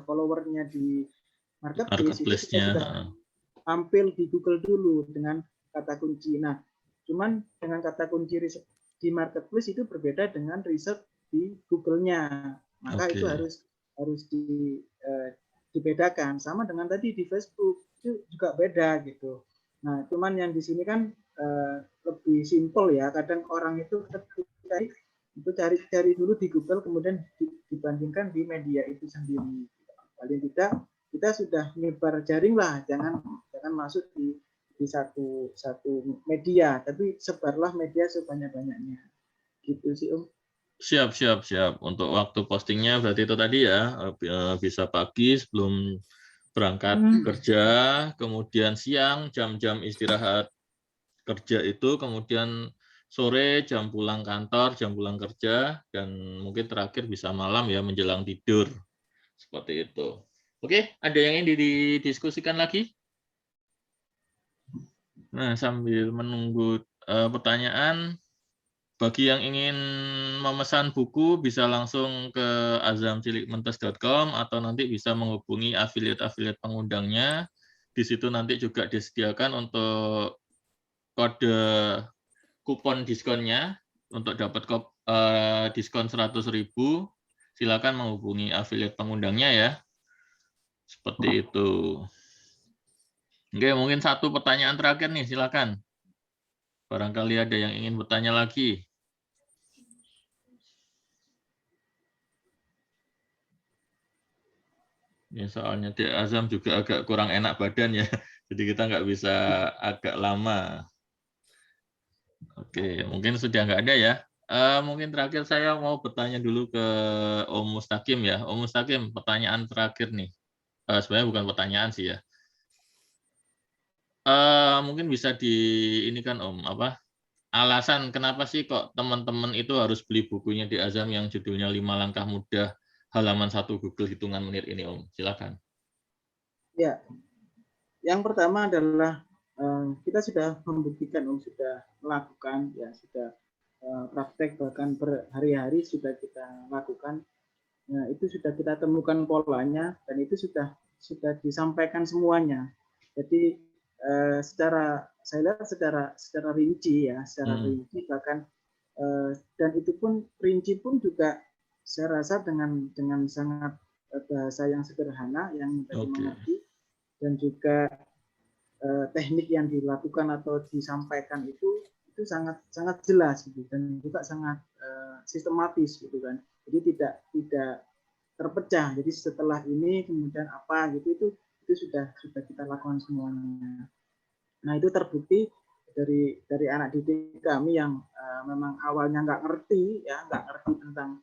followernya di marketplace itu kita sudah tampil di Google dulu dengan kata kunci. Nah, cuman dengan kata kunci riset di marketplace itu berbeda dengan riset di Google-nya. Maka itu harus dibedakan. Sama dengan tadi di Facebook itu juga beda gitu. Nah, cuman yang di sini kan lebih simpel ya. Kadang orang itu cari dulu di Google, kemudian dibandingkan di media itu sendiri. Paling tidak kita sudah nyebar jaring lah, jangan masuk di satu media, tapi sebarlah media sebanyak-banyaknya. Gitu sih, Om. Siap. Untuk waktu postingnya berarti itu tadi ya, bisa pagi sebelum berangkat kerja, kemudian siang jam-jam istirahat kerja itu, kemudian sore jam pulang kantor, jam pulang kerja, dan mungkin terakhir bisa malam ya menjelang tidur. Seperti itu. Oke, ada yang ingin didiskusikan lagi? Nah, sambil menunggu pertanyaan, bagi yang ingin memesan buku bisa langsung ke azamcilikmentes.com atau nanti bisa menghubungi afiliat-afiliat pengundangnya. Di situ nanti juga disediakan untuk kode kupon diskonnya untuk dapat diskon 100.000. Silakan menghubungi afiliat pengundangnya ya. Seperti itu. Oke, mungkin satu pertanyaan terakhir nih, silakan. Barangkali ada yang ingin bertanya lagi. Ya, soalnya di Azam juga agak kurang enak badan ya, jadi kita nggak bisa agak lama. Oke, mungkin sudah nggak ada ya. Mungkin terakhir saya mau bertanya dulu ke Om Mustaqim ya. Om Mustaqim, pertanyaan terakhir nih. Sebenarnya bukan pertanyaan sih ya. Mungkin bisa ini kan Om, alasan kenapa sih kok teman-teman itu harus beli bukunya di Azam yang judulnya 5 Langkah Mudah halaman 1 Google Hitungan Menit ini Om? Silakan. Ya, yang pertama adalah kita sudah membuktikan, Om, sudah melakukan, ya sudah praktek bahkan berhari-hari sudah kita lakukan. Nah, itu sudah kita temukan polanya dan itu sudah disampaikan semuanya. Jadi saya lihat secara rinci ya, rinci bahkan dan itu pun rinci pun juga saya rasa dengan sangat bahasa yang sederhana yang mudah dimengerti dan juga teknik yang dilakukan atau disampaikan itu sangat jelas gitu dan juga sangat sistematis gitu kan. Jadi tidak terpecah. Jadi setelah ini kemudian apa gitu itu sudah kita lakukan semuanya. Nah, itu terbukti dari anak didik kami yang memang awalnya nggak ngerti tentang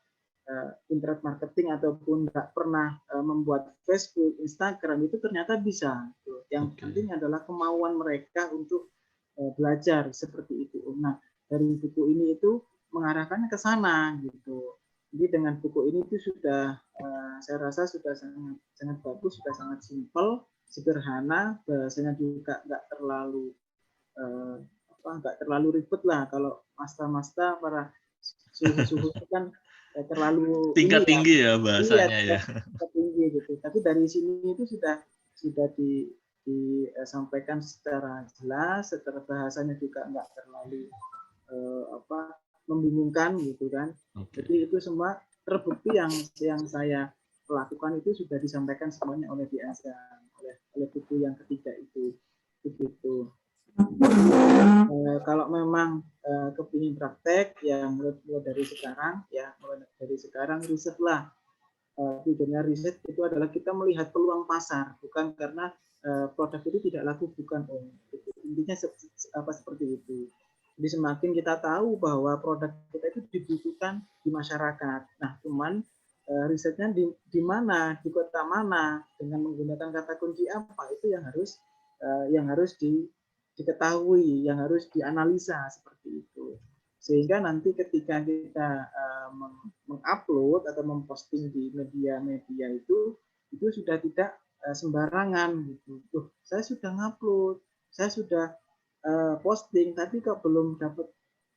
internet marketing ataupun nggak pernah membuat Facebook, Instagram, itu ternyata bisa. Yang penting adalah kemauan mereka untuk belajar seperti itu. Nah, dari buku ini itu mengarahkannya ke sana gitu. Jadi dengan buku ini itu sudah saya rasa sudah sangat bagus, sudah sangat simpel, sederhana, bahasanya juga nggak terlalu nggak terlalu ribet lah. Kalau masta para suhu-suhu itu kan terlalu tingkat tinggi ya bahasanya ya. Tingkat tinggi gitu. Tapi dari sini itu sudah disampaikan secara jelas, secara bahasanya juga nggak terlalu membingungkan gitu kan. Jadi itu semua terbukti yang saya lakukan itu sudah disampaikan semuanya oleh oleh buku yang ketiga itu begitu. Kalau memang kepingin praktek ya mulai dari sekarang risetlah. Tujuannya riset itu adalah kita melihat peluang pasar, bukan karena produk itu tidak laku, bukan intinya seperti itu. Jadi semakin kita tahu bahwa produk kita itu dibutuhkan di masyarakat. Nah, cuman risetnya di mana, di kota mana, dengan menggunakan kata kunci apa, itu yang harus diketahui, yang harus dianalisa seperti itu. Sehingga nanti ketika kita mengupload atau memposting di media-media itu sudah tidak sembarangan gitu. Tuh, saya sudah ngupload, saya sudah posting, tapi kok belum dapat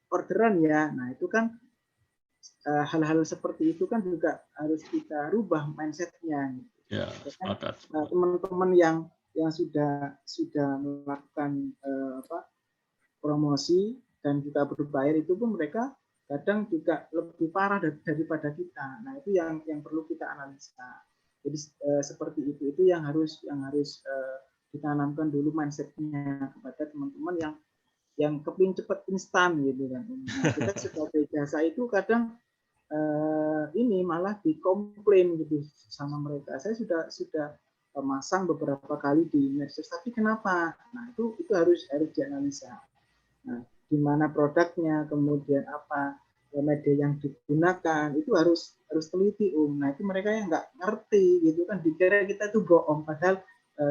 orderan ya. Nah, itu kan hal-hal seperti itu kan juga harus kita rubah mindset-nya. Gitu. Ya, sepakat. Teman-teman yang sudah melakukan promosi dan juga berbayar itu pun mereka kadang juga lebih parah daripada kita. Nah, itu yang perlu kita analisa. Jadi seperti itu yang harus ditanamkan dulu mindset-nya kepada teman-teman yang kepingin cepat instan gitu kan. Nah, kita sebagai jasa itu kadang ini malah dikomplain gitu sama mereka. Saya sudah masang beberapa kali di medsos, tapi kenapa? Nah, itu harus dianalisa. Nah, di mana produknya, kemudian apa media yang digunakan, itu harus teliti. Nah, itu mereka yang nggak ngerti gitu kan, dikira kita itu bohong, padahal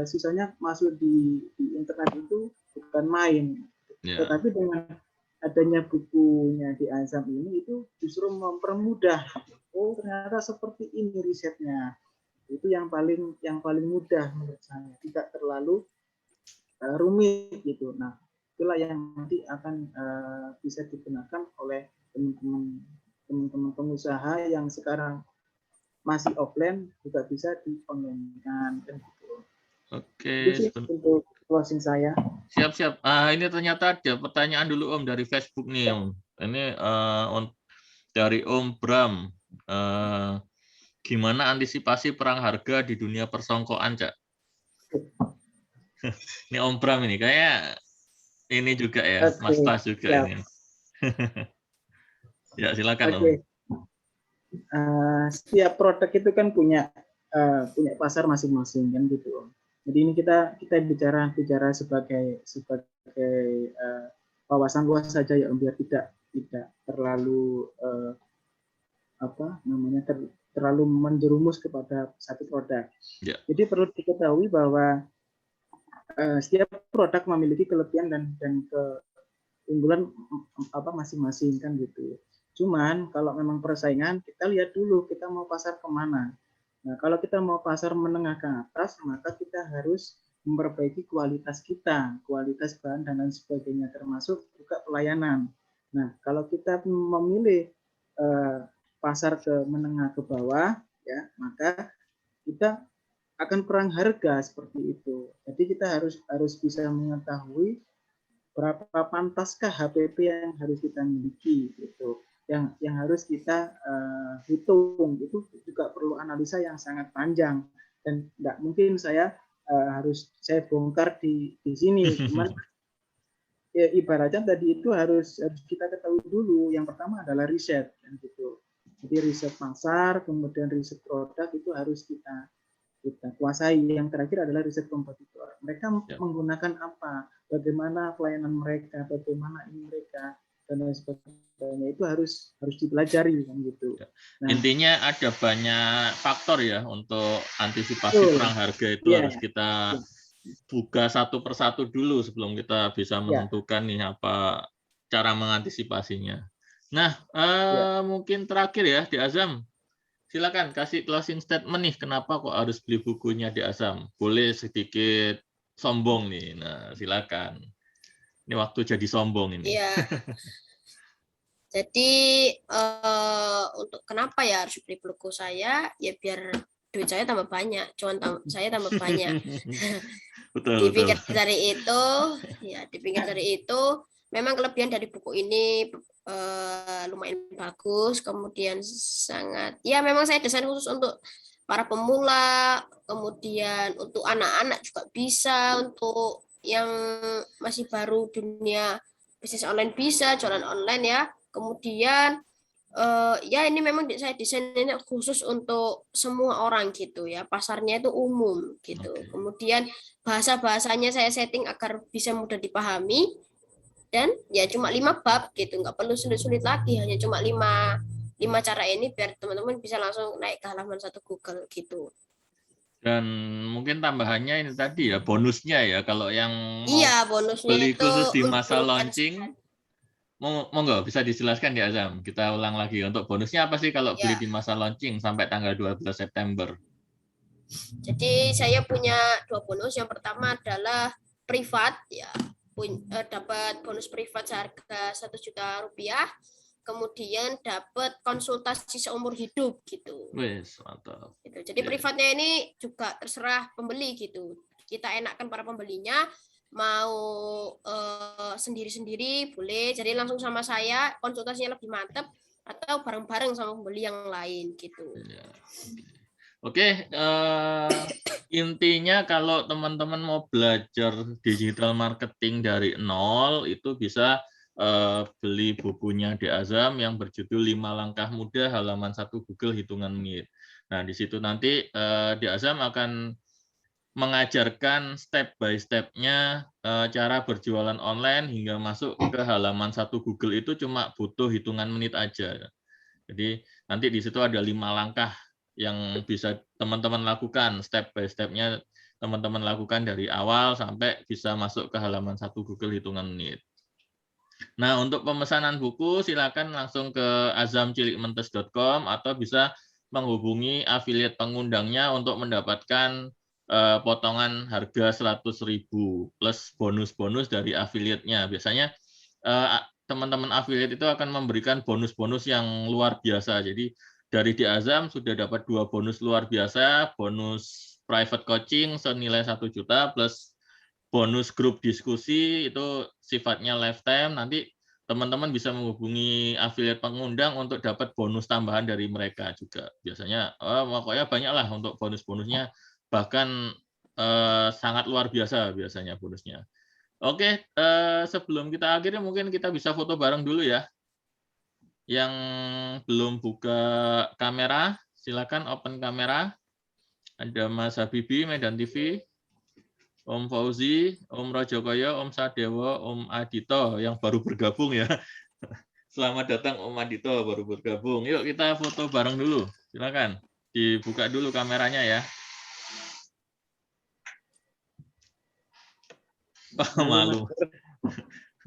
sisanya masuk di internet itu bukan main. Yeah. Tetapi dengan adanya bukunya di Azam ini itu justru mempermudah. Oh, ternyata seperti ini risetnya. Itu yang paling mudah menurut saya, tidak terlalu rumit gitu. Nah, itulah yang nanti akan bisa digunakan oleh teman-teman pengusaha yang sekarang masih offline juga bisa di-online-kan gitu. Oke, untuk closing saya. Siap. Ini ternyata ada pertanyaan dulu Om dari Facebook nih Om. Ini dari Om Bram. Gimana antisipasi perang harga di dunia persongkoan, Cak? Ini Om Bram ini kayak ini juga ya, Mas Tas juga ini. Ya, silakan Om. Setiap produk itu kan punya pasar masing-masing kan gitu Om. Jadi ini kita bicara sebagai wawasan luas saja ya Om, biar tidak terlalu terlalu menjerumus kepada satu produk. Yeah. Jadi perlu diketahui bahwa setiap produk memiliki kelebihan dan keunggulan masing-masing kan gitu. Cuman kalau memang persaingan, kita lihat dulu kita mau pasar kemana. Nah, kalau kita mau pasar menengah ke atas, maka kita harus memperbaiki kualitas kita, kualitas bahan dan lain sebagainya, termasuk juga pelayanan. Nah, kalau kita memilih pasar ke menengah ke bawah, ya maka kita akan perang harga seperti itu. Jadi kita harus bisa mengetahui berapa pantaskah HPP yang harus kita miliki, gitu. Yang harus kita hitung, itu juga perlu analisa yang sangat panjang dan tidak mungkin saya bongkar di sini. Cuman ya, ibaratnya tadi itu harus kita ketahui dulu. Yang pertama adalah riset, kan gitu. Jadi riset pasar, kemudian riset produk itu harus kita kuasai. Yang terakhir adalah riset kompetitor. Mereka menggunakan apa? Bagaimana pelayanan mereka? Bagaimana ini mereka? Dan lain sebagainya. harganya itu harus dipelajari kan gitu. Nah, intinya ada banyak faktor ya untuk antisipasi betul. perang harga itu Iya. harus kita buka satu persatu dulu sebelum kita bisa Ya. menentukan nih apa cara mengantisipasinya. Nah, Ya. mungkin terakhir ya di Azam, silakan kasih closing statement nih kenapa kok harus beli bukunya di Azam. Boleh sedikit sombong nih. Nah, silakan. Ini waktu jadi sombong ini. Iya. Jadi untuk kenapa ya harus beli buku saya? Ya biar duit saya tambah banyak, saya tambah banyak. Betul. Dipikir dari itu, memang kelebihan dari buku ini lumayan bagus. Kemudian sangat, ya memang saya desain khusus untuk para pemula, kemudian untuk anak-anak juga bisa, untuk yang masih baru dunia bisnis online bisa, jualan online ya. Kemudian ya ini memang saya desain ini khusus untuk semua orang gitu ya, pasarnya itu umum gitu. Kemudian bahasa-bahasanya saya setting agar bisa mudah dipahami, dan ya cuma 5 bab gitu, nggak perlu sulit-sulit lagi, hanya cuma 5 cara ini biar teman-teman bisa langsung naik ke halaman 1 Google gitu. Dan mungkin tambahannya ini tadi ya bonusnya ya, kalau yang Iya, bonusnya beli itu khusus di masa menguntungkan launching, sekali. monggo bisa dijelaskan di Azam. Kita ulang lagi untuk bonusnya apa sih kalau beli Ya, di masa launching sampai tanggal 12 September? jadi saya punya 2 bonus. Yang pertama adalah privat ya, dapat bonus privat seharga 1 juta rupiah. Kemudian dapat konsultasi seumur hidup gitu. Wes, mantap. Gitu. Jadi privatnya ini juga terserah pembeli gitu. Kita enakkan para pembelinya, mau sendiri-sendiri boleh, jadi langsung sama saya konsultasinya lebih mantap, atau bareng-bareng sama pembeli yang lain gitu. Ya. Oke, intinya kalau teman-teman mau belajar digital marketing dari nol, itu bisa beli bukunya di Azam yang berjudul 5 Langkah Mudah halaman 1 Google Hitungan Menit. Nah, di situ nanti di Azam akan mengajarkan step by step-nya cara berjualan online hingga masuk ke halaman 1 Google itu cuma butuh hitungan menit aja. Jadi nanti di situ ada 5 langkah yang bisa teman-teman lakukan, step by step-nya teman-teman lakukan dari awal sampai bisa masuk ke halaman 1 Google hitungan menit. Nah, untuk pemesanan buku silakan langsung ke azamcilikmentes.com atau bisa menghubungi afiliat pengundangnya untuk mendapatkan potongan harga 100.000 plus bonus-bonus dari afiliatnya. Biasanya teman-teman afiliat itu akan memberikan bonus-bonus yang luar biasa. Jadi dari di Azam sudah dapat 2 bonus luar biasa, bonus private coaching senilai 1 juta plus bonus grup diskusi itu sifatnya lifetime. Nanti teman-teman bisa menghubungi afiliat pengundang untuk dapat bonus tambahan dari mereka juga. Biasanya pokoknya banyak lah untuk bonus-bonusnya, bahkan sangat luar biasa biasanya bonusnya. Oke, sebelum kita akhiri mungkin kita bisa foto bareng dulu ya. Yang belum buka kamera, silakan open kamera. Ada Mas Habibi, Medan TV, Om Fauzi, Om Rajokoyo, Om Sadewo, Om Adito yang baru bergabung ya. Selamat datang Om Adito baru bergabung. Yuk kita foto bareng dulu. Silakan dibuka dulu kameranya ya. Malu.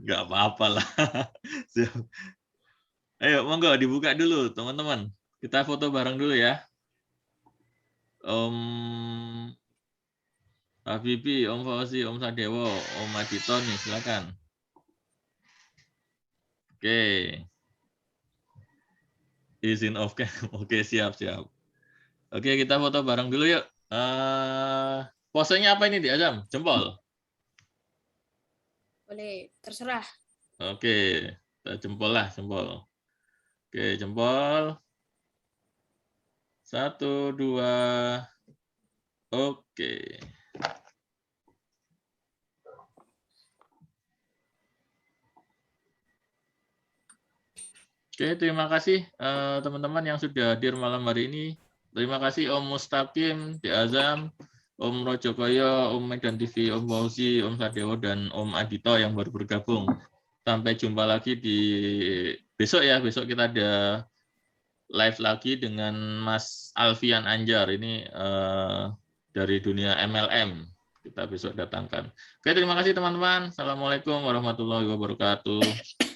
Nggak apa-apa lah. Ayo, monggo dibuka dulu, teman-teman. Kita foto bareng dulu ya. Om Habibi, Om Fauzi, Om Sadewo, Om Adito nih, silakan. Oke. Izin off cam. Oke, siap-siap. Oke, kita foto bareng dulu yuk. Posenya apa ini di Azam? Jempol? Boleh, terserah. Oke, jempol lah, jempol. Oke, jempol. 1, 2. Oke. Oke, terima kasih teman-teman yang sudah hadir malam hari ini. Terima kasih Om Mustaqim di Azam, Om Rajokoyo, Om Medan TV, Om Fauzi, Om Sadewo, dan Om Adito yang baru bergabung. Sampai jumpa lagi di besok ya, besok kita ada live lagi dengan Mas Alfian Anjar. Ini dari dunia MLM. Kita besok datangkan. Oke, terima kasih teman-teman. Assalamualaikum warahmatullahi wabarakatuh.